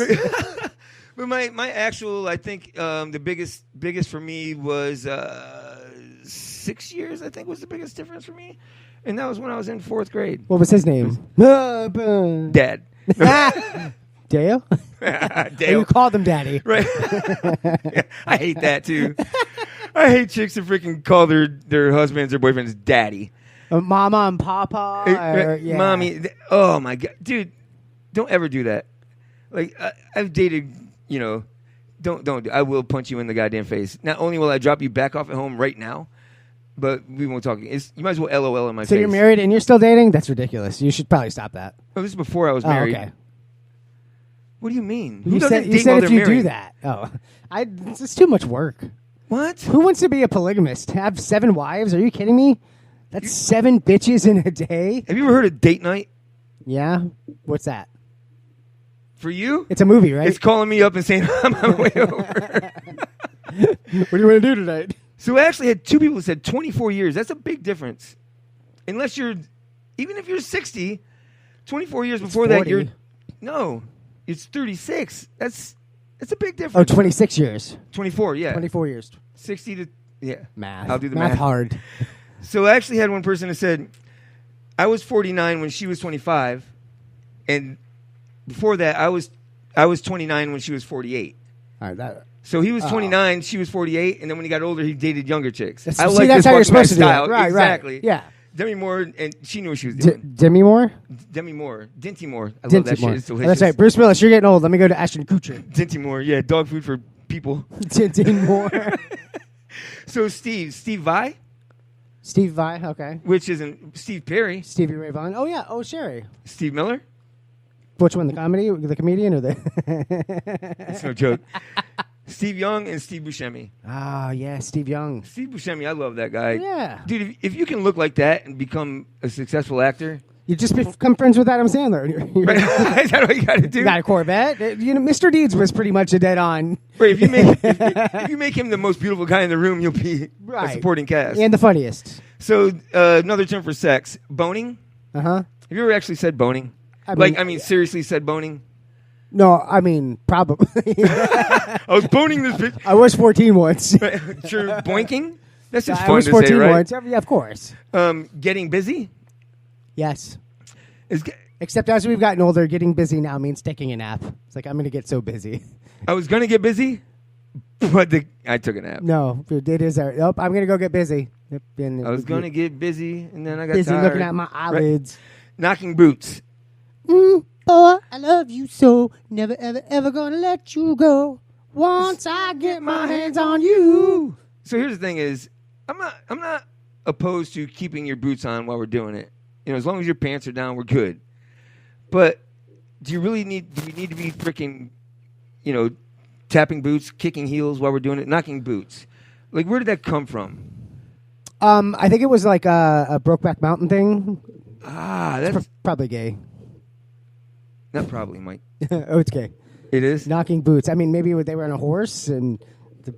But my actual, I think the biggest for me was 6 years. I think was the biggest difference for me, and that was when I was in 4th grade. What was his name? Dad. Dale? Dale. Oh, you called him Daddy. Right. Yeah, I hate that too. I hate chicks that freaking call their husbands or boyfriends Daddy. Mama and Papa. Mommy. Oh, my God. Dude, don't ever do that. Like, I've dated, don't do. I will punch you in the goddamn face. Not only will I drop you back off at home right now, but we won't talk. You might as well LOL in my face. So you're married and you're still dating? That's ridiculous. You should probably stop that. Oh, this is before I was married. Okay. What do you mean? You said if you do that. Oh, it's too much work. What? Who wants to be a polygamist? Have 7 wives? Are you kidding me? That's 7 bitches in a day. Have you ever heard of date night? Yeah. What's that? For you? It's a movie, right? It's calling me up and saying, I'm on my way over. What do you want to do tonight? So I actually had 2 people who said 24 years. That's a big difference. Even if you're 60, 24 years before that, it's 36. That's a big difference. Oh, 26 years. 24, yeah. 24 years. 60 to, yeah. Math. I'll do the math. Math hard. So I actually had one person that said, I was 49 when she was 25, and before that, I was 29 when she was 48. All right, so he was 29, she was 48, and then when he got older, he dated younger chicks. That's how you're supposed to do it. Right, exactly. Right. Yeah. Demi Moore, and she knew what she was doing. Demi Moore? Demi Moore. Dinty Moore. I love that shit. It's delicious. That's right. Bruce Willis, you're getting old. Let me go to Ashton Kutcher. Dinty Moore. Yeah, dog food for people. Dinty Moore. So Steve Vai? Steve Vai, okay. Which isn't Steve Perry. Stevie Ray Vaughan. Oh, yeah. Oh, Sherry. Steve Miller? Which one, the comedian or the... It's no joke. Steve Young and Steve Buscemi. Oh, yeah, Steve Young. Steve Buscemi, I love that guy. Yeah. Dude, if you can look like that and become a successful actor... You just become friends with Adam Sandler. Right. Is that what you got to do? You got a Corvette. Mr. Deeds was pretty much a dead on. Right, if you make him the most beautiful guy in the room, you'll be a supporting cast. And the funniest. So, another term for sex, boning. Uh-huh. Have you ever actually said boning? Seriously said boning? No, I mean, probably. I was boning this bitch. I was 14 once. True. Boinking? That's just fun to say, right? I was 14 once. Yeah, of course. Getting busy? Yes. Except as we've gotten older, getting busy now means taking a nap. It's like, I'm going to get so busy. I was going to get busy, but I took a nap. No, it is. Nope, I'm going to go get busy. I was going to get busy, and then I got busy tired. Looking at my eyelids. Right. Knocking boots. Boy, I love you so. Never, ever, ever going to let you go. Once I get my hands on you. So here's the thing is, I'm not opposed to keeping your boots on while we're doing it. As long as your pants are down, we're good. But do we need to be freaking, tapping boots, kicking heels while we're doing it, knocking boots? Like, where did that come from? I think it was like a Brokeback Mountain thing. That's probably gay. Not probably, Mike. Oh, it's gay. It is? Knocking boots. I mean, maybe they were on a horse and the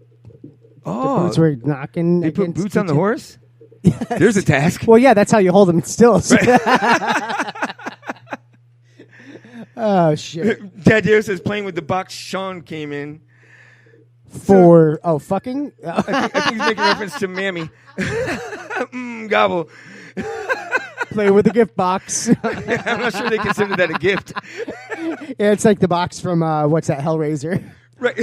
boots were knocking. They put boots on the horse? Yes. There's a task. Well, yeah, that's how you hold them still. Oh, shit. Dad Dale says playing with the box Sean came in. Fucking? I think he's making reference to Mammy. Gobble. Play with the gift box. I'm not sure they consider that a gift. Yeah, it's like the box from, what's that, Hellraiser? Right.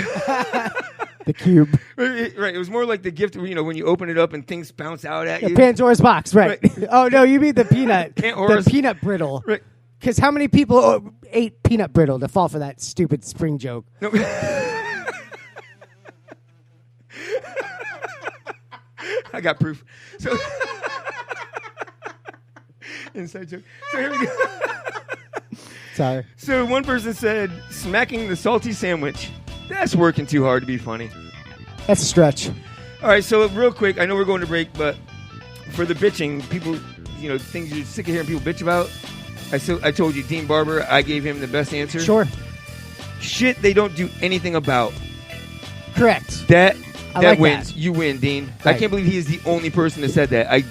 The cube. Right. It was more like the gift, when you open it up and things bounce out at you. Pandora's box, right. Oh, no, you mean the peanut. The peanut brittle. Right. Because how many people ate peanut brittle to fall for that stupid spring joke? No. I got proof. So inside joke. So here we go. Sorry. So one person said, smacking the salty sandwich. That's working too hard to be funny. That's a stretch. All right, so real quick, I know we're going to break, but for the bitching, people, things you're sick of hearing people bitch about, I told you, Dean Barber, I gave him the best answer. Sure. Shit they don't do anything about. Correct. That like wins. That. You win, Dean. Right. I can't believe he is the only person that said that. I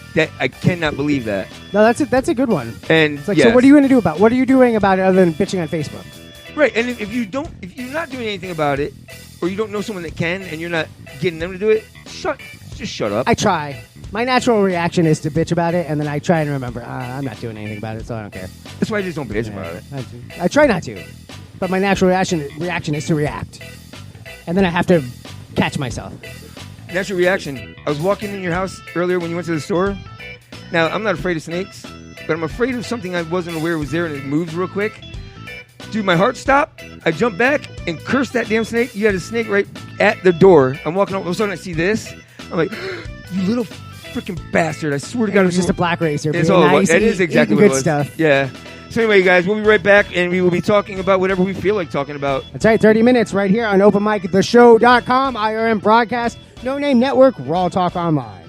cannot believe that. No, that's a good one. And it's like, so what are you going to do about it? What are you doing about it other than bitching on Facebook? Right, and if you're not doing anything about it, or you don't know someone that can, and you're not getting them to do it, just shut up. I try. My natural reaction is to bitch about it, and then I try and remember, I'm not doing anything about it, so I don't care. That's why I just don't bitch about it. I try not to, but my natural reaction is to react, and then I have to catch myself. Natural reaction. I was walking in your house earlier when you went to the store, Now, I'm not afraid of snakes, but I'm afraid of something I wasn't aware was there, and it moves real quick. Dude, my heart stopped. I jumped back and cursed that damn snake. You had a snake right at the door. I'm walking up. All of a sudden, I see this. I'm like, you little freaking bastard. I swear to God. It was just a black racer. It's all nice, that is exactly what good it was. Stuff. Yeah. So anyway, guys, we'll be right back, and we will be talking about whatever we feel like talking about. That's right, 30 minutes right here on openmictheshow.com, IRN Broadcast, No Name Network, Raw Talk Online.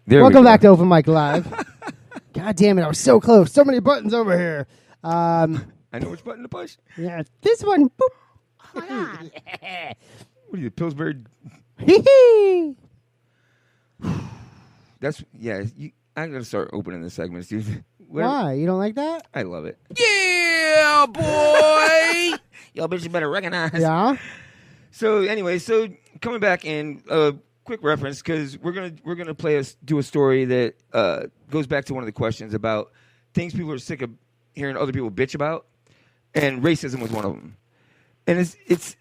Welcome back to Open Mic Live. God damn it, I was so close. So many buttons over here. I know which button to push. Yeah, this one. Boop. Oh, my God. Yeah. What are you, Pillsbury? That's, yeah, I'm going to start opening the segments, dude. Why? You don't like that? I love it. Yeah, boy. Y'all bitches better recognize. Yeah. So anyway, coming back in quick reference because we're gonna do a story that goes back to one of the questions about things people are sick of hearing other people bitch about, and racism was one of them. And it's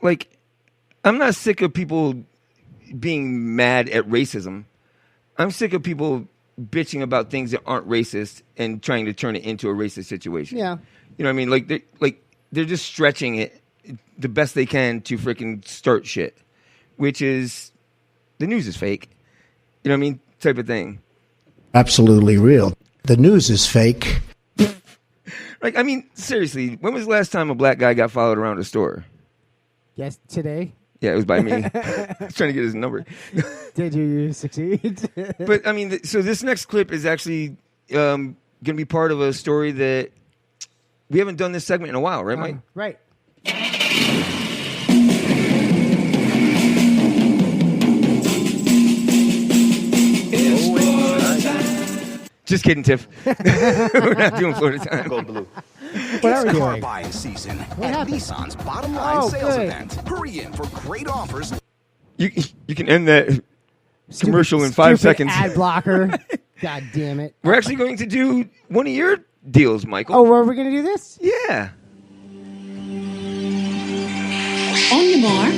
like I'm not sick of people being mad at racism. I'm sick of people bitching about things that aren't racist and trying to turn it into a racist situation. Yeah. You know what I mean? They're just stretching it the best they can to freaking start shit, which is the news is fake. You know what I mean? Type of thing. Absolutely real. The news is fake. Like, I mean, seriously, when was the last time a black guy got followed around a store? Yes, today. Yeah, it was by me. I was trying to get his number. Did you succeed? But, I mean, so this next clip is actually going to be part of a story that we haven't done this segment in a while, right, Mike? Right. Just kidding, Tiff. We're not doing Florida time. Gold blue. What are we It's car doing? buying season What at happened? Nissan's Bottom Line Sales good. Event. Hurry in for great offers. You can end that commercial in 5 seconds. Ad blocker. God damn it. We're actually going to do one of your deals, Michael. Oh, were we going to do this? Yeah. On your mark,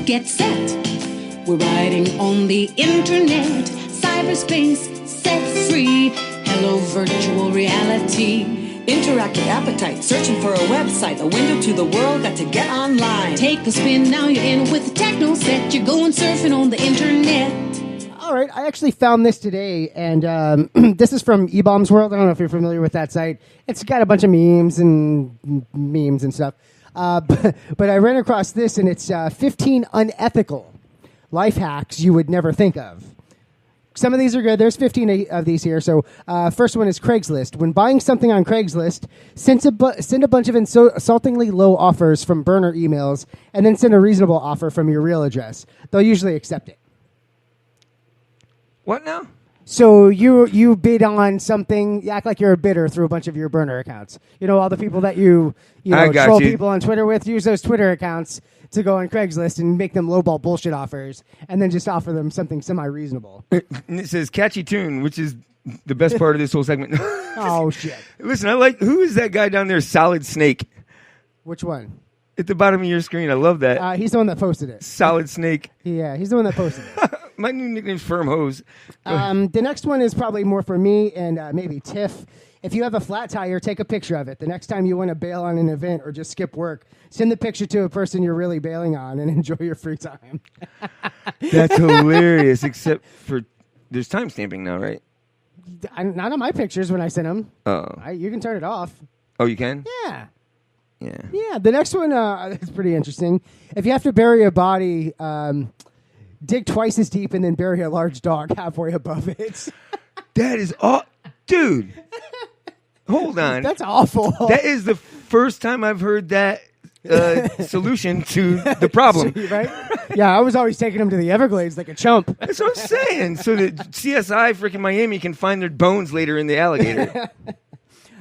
get set. We're riding on the internet. Cyberspace set free. Hello, virtual reality. Interactive appetite, searching for a website, a window to the world, got to get online. Take a spin, now you're in with the techno set. You're going surfing on the internet. All right, I actually found this today, and this is from eBombs World. I don't know if you're familiar with that site. It's got a bunch of memes and stuff. But I ran across this, and it's 15 unethical life hacks you would never think of. Some of these are good. There's 15 of these here. So first one is Craigslist. When buying something on Craigslist, send a bunch of insultingly low offers from burner emails, and then send a reasonable offer from your real address. They'll usually accept it. What now? So you bid on something, you act like you're a bidder through a bunch of your burner accounts. You know, all the people that you troll people on Twitter with, use those Twitter accounts to go on Craigslist and make them lowball bullshit offers, and then just offer them something semi-reasonable. And it says catchy tune, which is the best part of this whole segment. Oh, shit. Listen, who is that guy down there, Solid Snake? Which one? At the bottom of your screen. I love that. He's the one that posted it. Solid Snake. Yeah, he's the one that posted it. My new nickname's Firm Hose. The next one is probably more for me and maybe Tiff. If you have a flat tire, take a picture of it. The next time you want to bail on an event or just skip work, send the picture to a person you're really bailing on and enjoy your free time. That's hilarious, except for there's time stamping now, right? Not on my pictures when I send them. Oh. You can turn it off. Oh, you can? Yeah. Yeah. Yeah, the next one is pretty interesting. If you have to bury a body, dig twice as deep and then bury a large dog halfway above it. That is dude. Hold on. That's awful. That is the first time I've heard that solution to the problem. Right? Yeah, I was always taking them to the Everglades like a chump. That's what I'm saying. So that CSI freaking Miami can find their bones later in the alligator.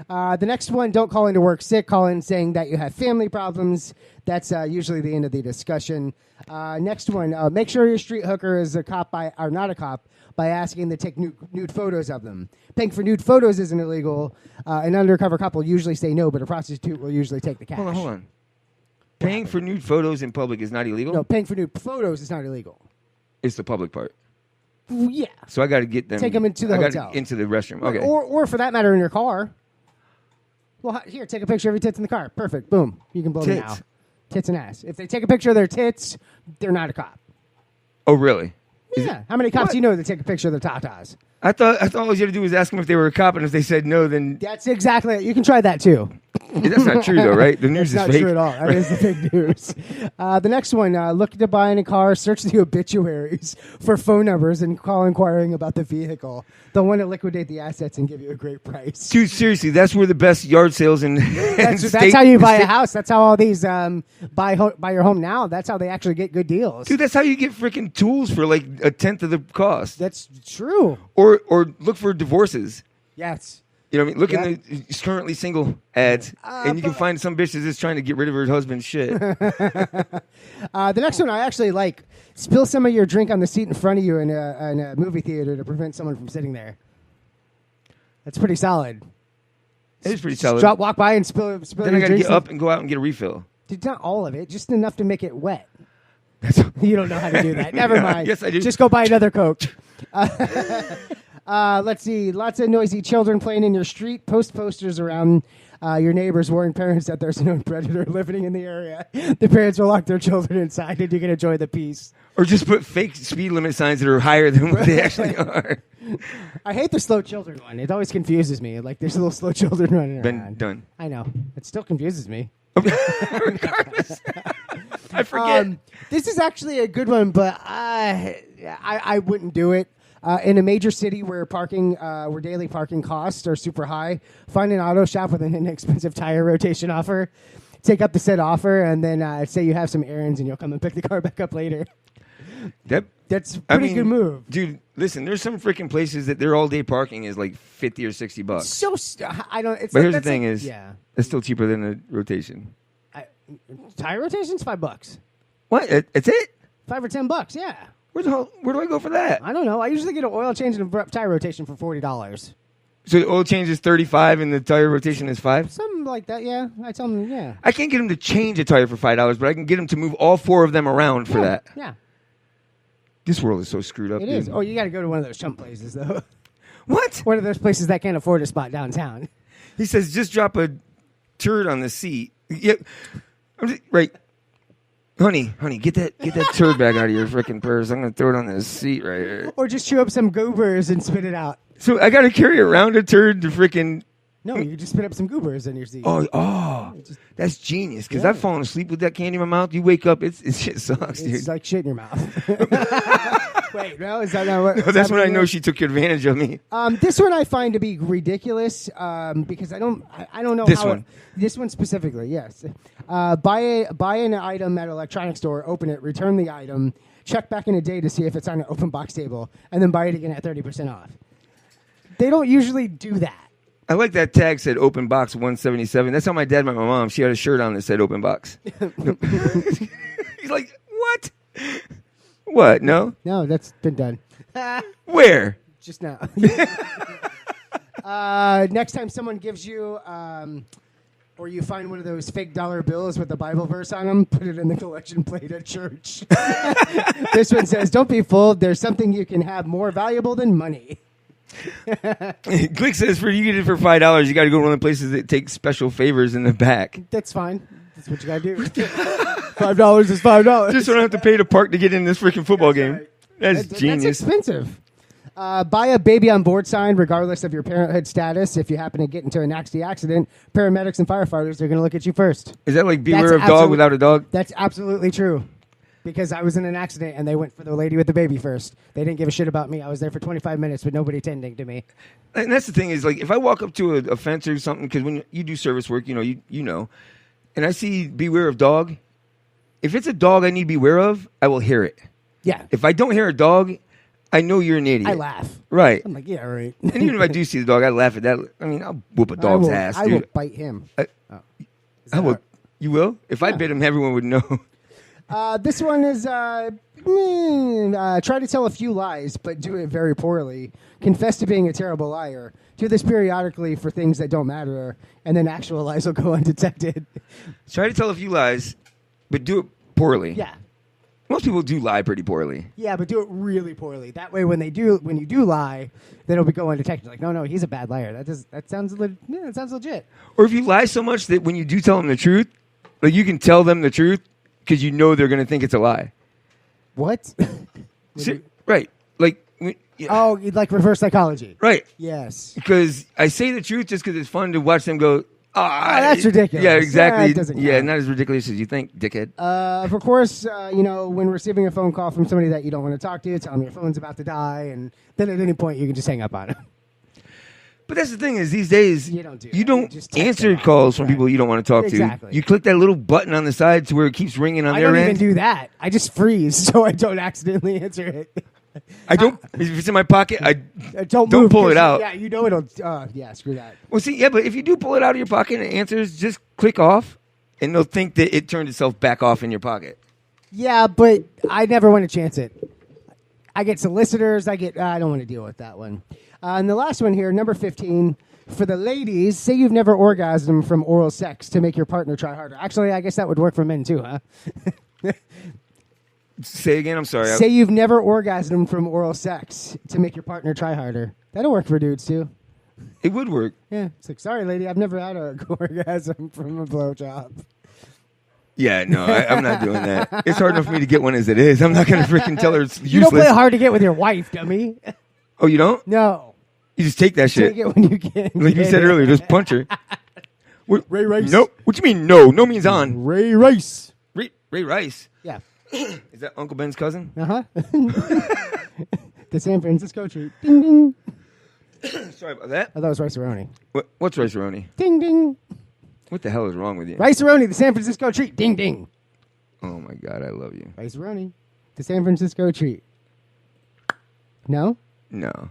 The next one, don't call into work sick. Call in saying that you have family problems. That's usually the end of the discussion. Next one, make sure your street hooker is a cop or not a cop by asking to take nude photos of them. Paying for nude photos isn't illegal. An undercover cop will usually say no, but a prostitute will usually take the cash. Hold on. Paying for nude photos in public is not illegal? No, paying for nude photos is not illegal. It's the public part. Yeah. So I got to get them. Take them into the hotel. Into the restroom. Okay. Or for that matter, in your car. Well, here, take a picture of your tits in the car. Perfect. Boom. You can blow them now. Tits and ass. If they take a picture of their tits, they're not a cop. Oh, really? Yeah. How many cops do you know that take a picture of their tatas? I thought all you had to do was ask them if they were a cop, and if they said no, then That's exactly it. You can try that too. that's not true, though, right? The news That's is not fake. true at all. That is the fake news. The next one, looking to buy in a car, search the obituaries for phone numbers and call inquiring about the vehicle. They'll want to liquidate the assets and give you a great price. Dude, seriously, that's where the best yard sales and That's how you buy a house. That's how all these buy your home now. That's how they actually get good deals. Dude, that's how you get freaking tools for like a tenth of the cost. That's true. Or look for divorces. Yes. You know what I mean? Look in the currently single ads, and you can find some bitch that's just trying to get rid of her husband's shit. The next one I actually like. Spill some of your drink on the seat in front of you in a movie theater to prevent someone from sitting there. That's pretty solid. It is pretty solid. Walk by and spill Then your I got to drinks get up and go out and get a refill. Dude, not all of it, just enough to make it wet. You don't know how to do that. Never mind. Yes, I do. Just go buy another Coke. Let's see. Lots of noisy children playing in your street. Post posters around your neighbors warn parents that there's a known predator living in the area. The parents will lock their children inside and you can enjoy the peace. Or just put fake speed limit signs that are higher than what they actually are. I hate the slow children one. It always confuses me. Like there's little slow children running around. Been done. I know. It still confuses me. Regardless. I forget. This is actually a good one, but I wouldn't do it. In a major city where daily parking costs are super high, find an auto shop with an inexpensive tire rotation offer. Take up the said offer, and then say you have some errands, and you'll come and pick the car back up later. That's a pretty good move, dude. Listen, there's some freaking places that their all day parking is like $50 or $60. So I don't. But here's the thing: it's still cheaper than a rotation. Tire rotation's $5. What? It's it? $5 or $10? Yeah. Where do I go for that? I don't know. I usually get an oil change and a tire rotation for $40. So the oil change is $35 and the tire rotation is $5? Something like that, yeah. I tell them, yeah. I can't get them to change a tire for $5, but I can get them to move all 4 of them around for that. Yeah. This world is so screwed up. It is. Oh, you got to go to one of those chump places, though. What? One of those places that can't afford a spot downtown. He says, just drop a turd on the seat. Yep. Right. Honey, get that turd bag out of your freaking purse. I'm going to throw it on this seat right here. Or just chew up some goobers and spit it out. So I got to carry around a turd to freaking... No, you just spit up some goobers in your seat. Oh, that's genius. Because I've fallen asleep with that candy in my mouth. You wake up, it shit sucks, dude. It's like shit in your mouth. Wait, no, is that not what? No, that's when I know she took advantage of me. This one I find to be ridiculous because I don't know this how one. This one specifically, yes. Buy an item at an electronics store, open it, return the item, check back in a day to see if it's on an open box table, and then buy it again at 30% off. They don't usually do that. I like that tag said open box 177. That's how my dad met my mom. She had a shirt on that said open box. He's like, what? What? No? No, that's been done. Where? Just now. Next time someone gives you, or you find one of those fake dollar bills with the Bible verse on them, put it in the collection plate at church. This one says, don't be fooled. There's something you can have more valuable than money. Glick says for you get it for $5, you got to go to one of the places that take special favors in the back. That's fine. That's what you got to do. $5 is $5. Just don't have to pay to park to get in this freaking football game. Right. That's genius. That's expensive. Buy a baby on board sign regardless of your parenthood status. If you happen to get into a nasty accident, paramedics and firefighters are going to look at you first. Is that like beware of dog without a dog? That's absolutely true. Because I was in an accident and they went for the lady with the baby first. They didn't give a shit about me. I was there for 25 minutes with nobody tending to me. And that's the thing is, like, if I walk up to a fence or something, because when you do service work, you know, and I see beware of dog, if it's a dog I need to beware of, I will hear it. Yeah. If I don't hear a dog, I know you're an idiot. I laugh. Right. I'm like, yeah, right. And even if I do see the dog, I laugh at that. I mean, I'll whoop a dog's ass, dude. I will bite him. I will. You will? If I bit him, everyone would know. This one is try to tell a few lies, but do it very poorly. Confess to being a terrible liar. Do this periodically for things that don't matter, and then actual lies will go undetected. Try to tell a few lies, but do it poorly. Yeah. Most people do lie pretty poorly. Yeah, but do it really poorly. That way, when you do lie, then it'll go undetected. Like, no, he's a bad liar. That sounds legit. Or if you lie so much that when you do tell them the truth, like you can tell them the truth because you know they're going to think it's a lie. What? Right. Like Oh, like reverse psychology. Right. Yes. Because I say the truth just because it's fun to watch them go, that's ridiculous. Yeah, exactly. That doesn't yeah, count. not as ridiculous as you think, dickhead. Of course, when receiving a phone call from somebody that you don't want to talk to, tell them your phone's about to die, and then at any point you can just hang up on it. But that's the thing is these days you don't just answer calls from people you don't want to talk Exactly. to. You click that little button on the side to where it keeps ringing on I their don't end. even do that. I just freeze so I don't accidentally answer it. I don't. If it's in my pocket, I don't pull it out. Yeah, it'll. Screw that. Well, see, yeah, but if you do pull it out of your pocket and it answers, just click off, and they'll think that it turned itself back off in your pocket. Yeah, but I never want to chance it. I get solicitors. I don't want to deal with that one. And the last one here, number 15, for the ladies, say you've never orgasmed from oral sex to make your partner try harder. Actually, I guess that would work for men too, huh? Say again, I'm sorry. Say you've never orgasmed from oral sex to make your partner try harder. That'll work for dudes too. It would work. Yeah, it's like, sorry, lady, I've never had an orgasm from a blowjob. Yeah, no, I'm not doing that. It's hard enough for me to get one as it is. I'm not going to freaking tell her it's useless. You don't play hard to get with your wife, dummy. Oh, you don't? No. You just take that shit. Take it when you can. Like you said earlier, just punch her. Ray Rice. No. What you mean no? No means on. Ray Rice. Ray Rice. Yeah. Is that Uncle Ben's cousin? Uh-huh. The San Francisco treat. Ding, ding. Sorry about that. Oh, that was Rice-A-Roni. What's Rice-A-Roni? Ding, ding. What the hell is wrong with you? Rice-A-Roni, the San Francisco treat. Ding, ding. Oh, my God, I love you. Rice-A-Roni, the San Francisco treat. No? No.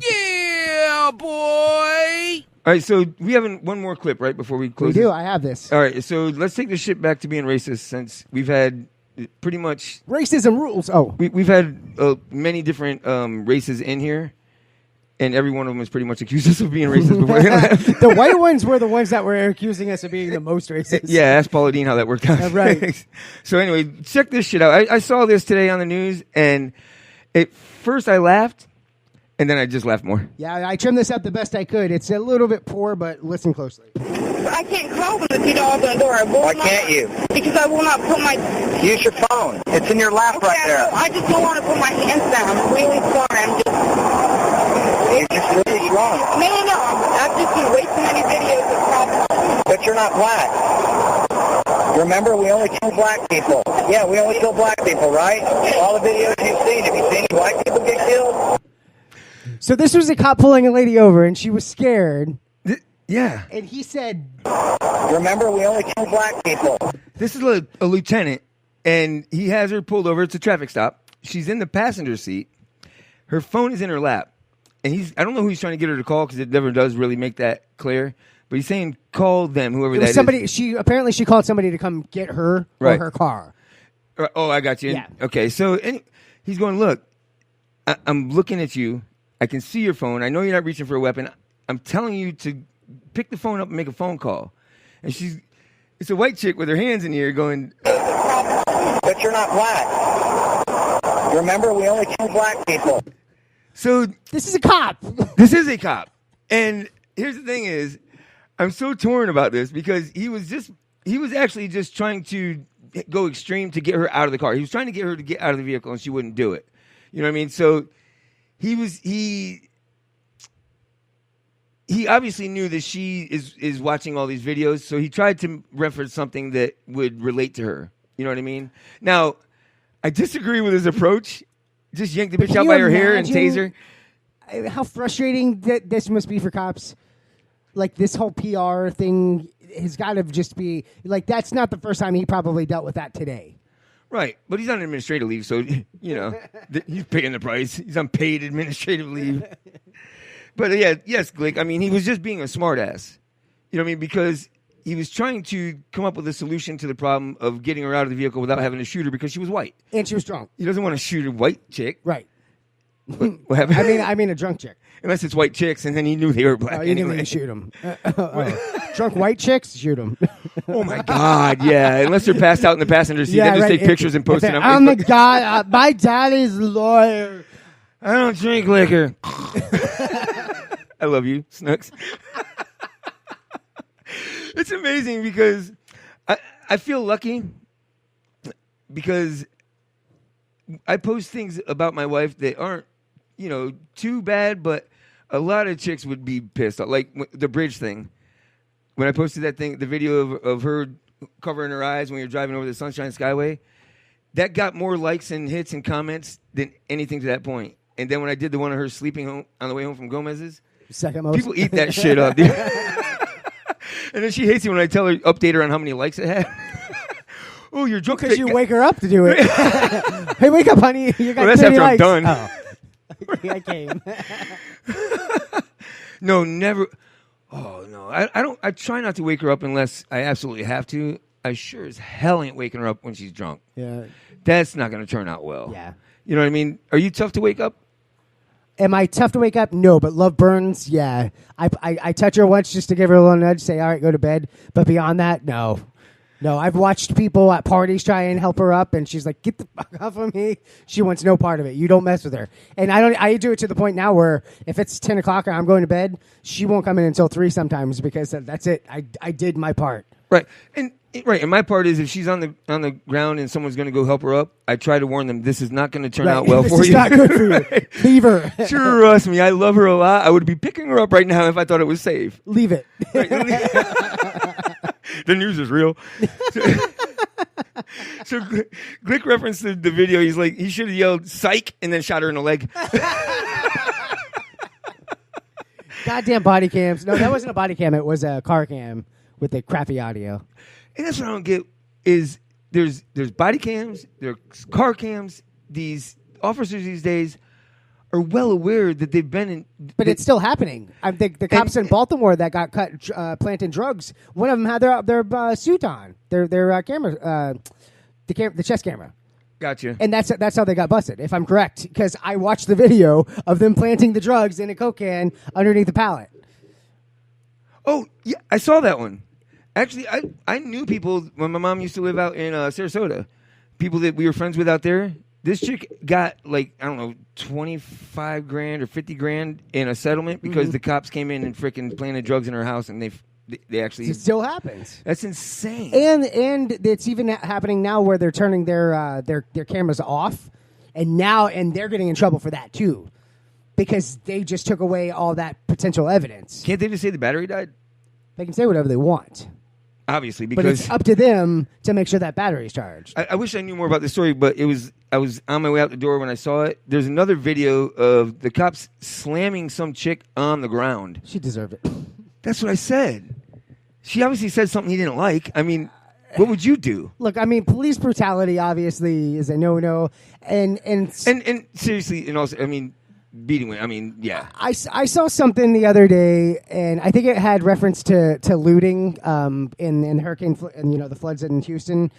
Yeah, boy! All right, so we have one more clip, right, before we close We do. this? I have this. All right, so let's take this shit back to being racist since we've had pretty much... Racism rules. Oh. We've had many different races in here, and every one of them has pretty much accused us of being racist before they left. The white ones were the ones that were accusing us of being the most racist. Yeah, ask Paula Dean how that worked out. Right. So anyway, check this shit out. I saw this today on the news, and at first I laughed, and then I just laughed more. Yeah, I trimmed this up the best I could. It's a little bit poor, but listen closely. I can't call them if you don't open the door. Why can't you? Because I will not put my... Use your phone. It's in your lap right there. I just don't want to put my hands down. I'm really sorry. I'm just... You're just really wrong. No. I've just seen way too many videos of problems. But you're not black. Remember, we only kill black people. Yeah, we only kill black people, right? All the videos you've seen, have you seen any white people get killed? So this was a cop pulling a lady over, and she was scared. Yeah. And he said... Remember, we only kill black people. This is a lieutenant, and he has her pulled over. It's a traffic stop. She's in the passenger seat. Her phone is in her lap. And I don't know who he's trying to get her to call because it never does really make that clear. But he's saying call them, whoever that is. She called somebody to come get her or her car. Oh, I got you. Yeah. Okay, so he's going, look, I'm looking at you. I can see your phone. I know you're not reaching for a weapon. I'm telling you to pick the phone up and make a phone call. And it's a white chick with her hands in the air going... But you're not black. Remember, we only kill black people. So... This is a cop. This is a cop. And here's the thing is, I'm so torn about this because he was actually just trying to go extreme to get her out of the car. He was trying to get her to get out of the vehicle and she wouldn't do it. You know what I mean? So he obviously knew that she is watching all these videos, so he tried to reference something that would relate to her. You know what I mean? Now, I disagree with his approach. Just yank the bitch out by her hair and tase her. How frustrating this must be for cops. Like, this whole PR thing has got to just be... Like, that's not the first time he probably dealt with that today. Right, but he's on administrative leave, so, you know, he's paying the price. He's on paid administrative leave. But, yeah, yes, Glick, I mean, he was just being a smartass. You know what I mean? Because he was trying to come up with a solution to the problem of getting her out of the vehicle without having to shoot her because she was white. And she was drunk. He doesn't want to shoot a white chick. Right. What happened? I mean a drunk chick. Unless it's white chicks, and then he knew they were black. Oh, you didn't shoot them. Drunk white chicks, shoot them. Oh my God! Yeah, unless they're passed out in the passenger seat, yeah, they just right. take pictures and post it on Facebook. Oh my God! My daddy's lawyer. I don't drink liquor. I love you, Snooks. It's amazing because I feel lucky because I post things about my wife that aren't too bad, but a lot of chicks would be pissed off. Like the bridge thing. When I posted that thing, the video of her covering her eyes when you're driving over the Sunshine Skyway, that got more likes and hits and comments than anything to that point. And then when I did the one of her sleeping home on the way home from Gomez's, second most. People eat that shit up, dude. And then she hates it when I tell her, update her on how many likes it had. Oh, you're drunk. Because you wake her up to do it. Hey, wake up, honey. You got that's after likes. I'm done. Oh. I came. No, never. Oh, no. I don't. I try not to wake her up unless I absolutely have to. I sure as hell ain't waking her up when she's drunk. Yeah. That's not going to turn out well. Yeah. You know what I mean? Are you tough to wake up? Am I tough to wake up? No, but love burns, yeah. I touch her once just to give her a little nudge, say, all right, go to bed. But beyond that, no. No, I've watched people at parties try and help her up, and she's like, get the fuck off of me. She wants no part of it. You don't mess with her. And I do it to the point now where if it's 10 o'clock and I'm going to bed, she won't come in until 3 sometimes because that's it. I did my part. Right. And my part is if she's on the ground and someone's going to go help her up, I try to warn them this is not going to turn out well for you. This is not good for you. Leave her. Trust me, I love her a lot. I would be picking her up right now if I thought it was safe. Leave it. Right. The news is real. So Glick referenced the video. He's like, he should have yelled "psych" and then shot her in the leg. Goddamn body cams. No, that wasn't a body cam. It was a car cam with the crappy audio. And that's what I don't get is there's body cams, there's car cams. These officers these days are well aware that they've been in. But it's still happening. I think the cops in Baltimore that got cut planting drugs, one of them had their suit on, their camera, the chest camera. Gotcha. And that's how they got busted, if I'm correct, because I watched the video of them planting the drugs in a Coke can underneath the pallet. Oh, yeah, I saw that one. Actually, I knew people when my mom used to live out in Sarasota. People that we were friends with out there. This chick got like, I don't know, $25,000 or $50,000 in a settlement because the cops came in and freaking planted drugs in her house and they actually. It still happens. That's insane. And it's even happening now where they're turning their cameras off, and they're getting in trouble for that too, because they just took away all that potential evidence. Can't they just say the battery died? They can say whatever they want. Obviously, because but it's up to them to make sure that battery's charged. I wish I knew more about the story, but I was on my way out the door when I saw it. There's another video of the cops slamming some chick on the ground. She deserved it. That's what I said. She obviously said something he didn't like. I mean, what would you do? Look, I mean, police brutality obviously is a no-no, and seriously, and also, I mean, beating women. I mean, yeah. I saw something the other day, and I think it had reference to looting in hurricane and the floods in Houston,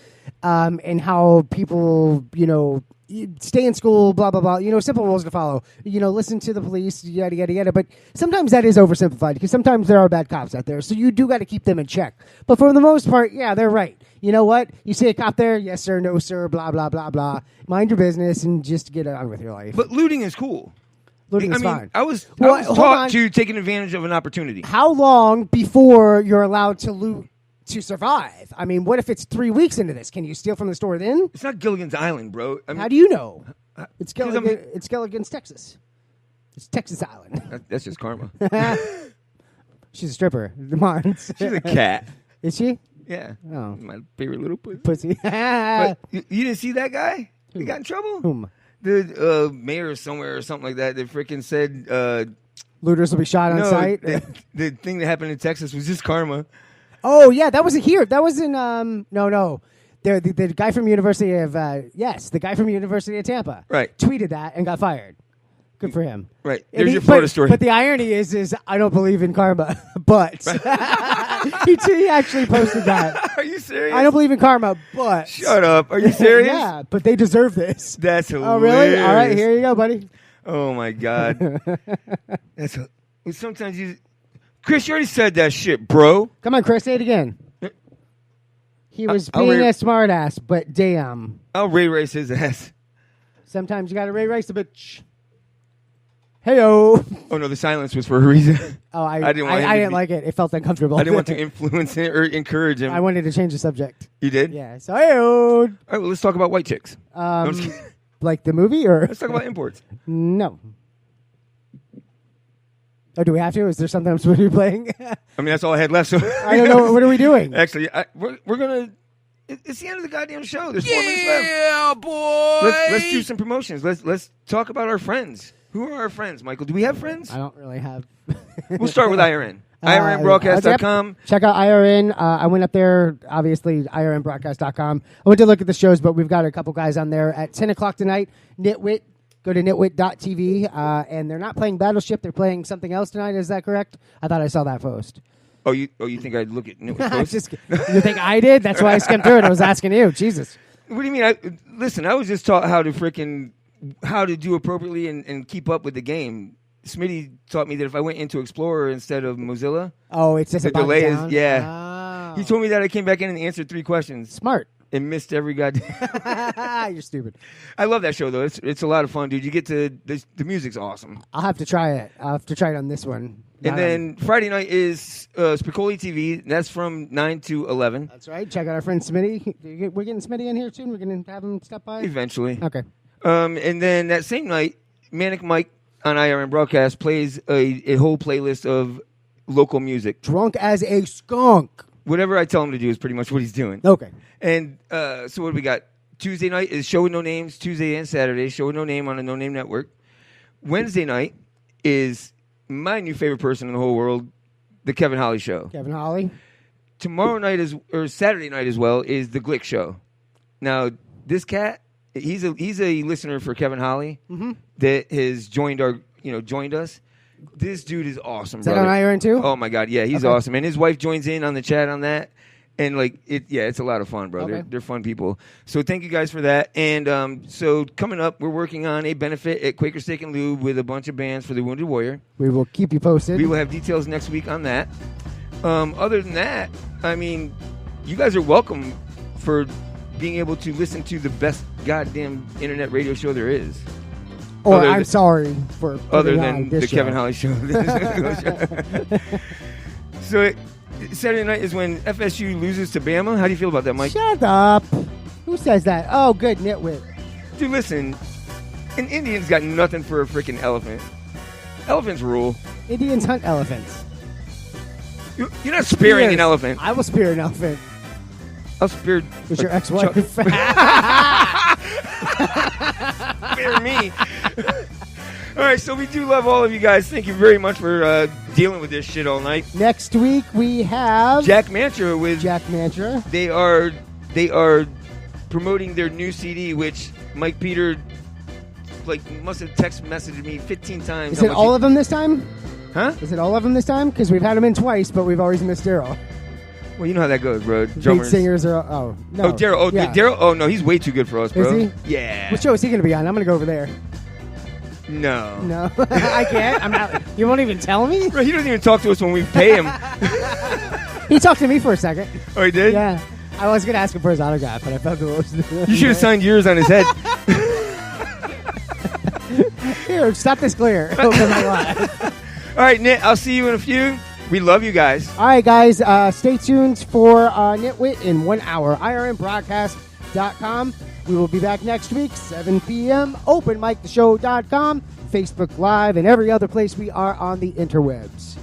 and how people stay in school, blah blah blah. Simple rules to follow. Listen to the police, yada yada yada. But sometimes that is oversimplified because sometimes there are bad cops out there, so you do got to keep them in check. But for the most part, yeah, they're right. You know what? You see a cop there, yes sir, no sir, blah blah blah blah. Mind your business and just get on with your life. But looting is cool. Looting is fine. I was taught to take advantage of an opportunity. How long before you're allowed to loot to survive? I mean, what if it's 3 weeks into this? Can you steal from the store then? It's not Gilligan's Island, bro. I mean, how do you know? It's Gilligan's Texas. It's Texas Island. That's just karma. She's a stripper. She's a cat. Is she? Yeah. Oh. My favorite little pussy. But you didn't see that guy? He got in trouble? Whom? The mayor somewhere or something like that freaking said... looters will be shot on sight? The thing that happened in Texas was just karma. Oh, yeah, that wasn't here. That was in... No. The guy from University of... the guy from University of Tampa. Right. Tweeted that and got fired. Good for him. Right. There's your Florida story. But the irony is I don't believe in karma. But he actually posted that. Are you serious? I don't believe in karma, but... Shut up. Are you serious? Yeah, but they deserve this. That's hilarious. Oh, really? All right, here you go, buddy. Oh, my God. Sometimes you... Chris, you already said that shit, bro. Come on, Chris, say it again. He was being a smartass, but damn. I'll race his ass. Sometimes you got to race a bitch. Hey-o. Oh, no, the silence was for a reason. Oh, I didn't like it. It felt uncomfortable. I didn't want to influence it or encourage him. I wanted to change the subject. You did? Yeah. So, hey-o. All right, well, let's talk about white chicks. Like the movie? Or let's talk about imports. No. Oh, do we have to? Is there something I'm supposed to be playing? I mean, that's all I had left. So I don't know. What are we doing? Actually, we're going to... It's the end of the goddamn show. There's 4 minutes left. Yeah, boy. Let's do some promotions. Let's talk about our friends. Who are our friends, Michael? Do we have friends? I don't really have. We'll start with IRN. IRNBroadcast.com. Yep. Check out IRN. I went up there, obviously, IRNBroadcast.com. I went to look at the shows, but we've got a couple guys on there at 10 o'clock tonight. Nitwit. Go to nitwit.tv. And they're not playing Battleship. They're playing something else tonight. Is that correct? I thought I saw that post. Oh, you think I'd look at Nitwit posts? You think I did? That's why I skimmed through it. I was asking you. Jesus. What do you mean? Listen, I was just taught how to do appropriately and keep up with the game. Smitty taught me that if I went into Explorer instead of Mozilla, it's just the delay is Oh. He told me that I came back in and answered 3 questions. Smart. And missed every goddamn. You're stupid. I love that show though. It's a lot of fun, dude. You get to the music's awesome. I'll have to try it. I'll have to try it on this one. And then Friday night is Spicoli TV. That's from 9 to 11. That's right. Check out our friend Smitty. We're getting Smitty in here soon. We're going to have him step by. Eventually. Okay. And then that same night, Manic Mike on IRN Broadcast plays a whole playlist of local music. Drunk as a skunk. Whatever I tell him to do is pretty much what he's doing. Okay. And so what do we got? Tuesday night is Show with No Names. Tuesday and Saturday, Show with No Name on a No Name network. Wednesday night is my new favorite person in the whole world, the Kevin Holly Show. Kevin Holly. Tomorrow night or Saturday night as well is the Glick Show. Now this cat, he's a listener for Kevin Holly that has joined us. This dude is awesome. Is that on IRN too? Oh my god, yeah, he's awesome, and his wife joins in on the chat on that, and it's a lot of fun, bro. Okay. They're fun people. So thank you guys for that. And so coming up, we're working on a benefit at Quaker Steak and Lube with a bunch of bands for the Wounded Warrior. We will keep you posted. We will have details next week on that. Other than that, I mean, you guys are welcome for being able to listen to the best goddamn internet radio show there is. Or I'm sorry for other than the Kevin Holly Show. So Saturday night is when FSU loses to Bama. How do you feel about that, Mike? Shut up. Who says that? Oh, good, nitwit. Dude, listen. An Indian's got nothing for a freaking elephant. Elephants rule. Indians hunt elephants. You're not spearing an elephant. I will spear an elephant. I'll spear with your ex-wife. Spear me. All right, so we do love all of you guys. Thank you very much for dealing with this shit all night. Next week we have Jack Mantra with Jack Mantra. They are promoting their new CD, which Mike Peter must have text messaged me 15 times. Is it all of them this time? Huh? Is it all of them this time? Because we've had them in twice, but we've always missed Daryl. Well, you know how that goes, bro. Lead singers are... Oh, no. Oh, Daryl. Oh, yeah. Daryl. Oh, no, he's way too good for us, bro. Is he? Yeah. What show is he going to be on? I'm going to go over there. No. No. I can't. I'm not. You won't even tell me? Bro, he doesn't even talk to us when we pay him. He talked to me for a second. Oh, he did? Yeah. I was going to ask him for his autograph, but I felt it was... You should have signed yours on his head. Here, stop this glare. Open my live. All right, Nit, I'll see you in a few. We love you guys. All right, guys. Stay tuned for Nitwit in 1 hour. IRNBroadcast.com. We will be back next week, 7 p.m. OpenMicTheShow.com, Facebook Live, and every other place we are on the interwebs.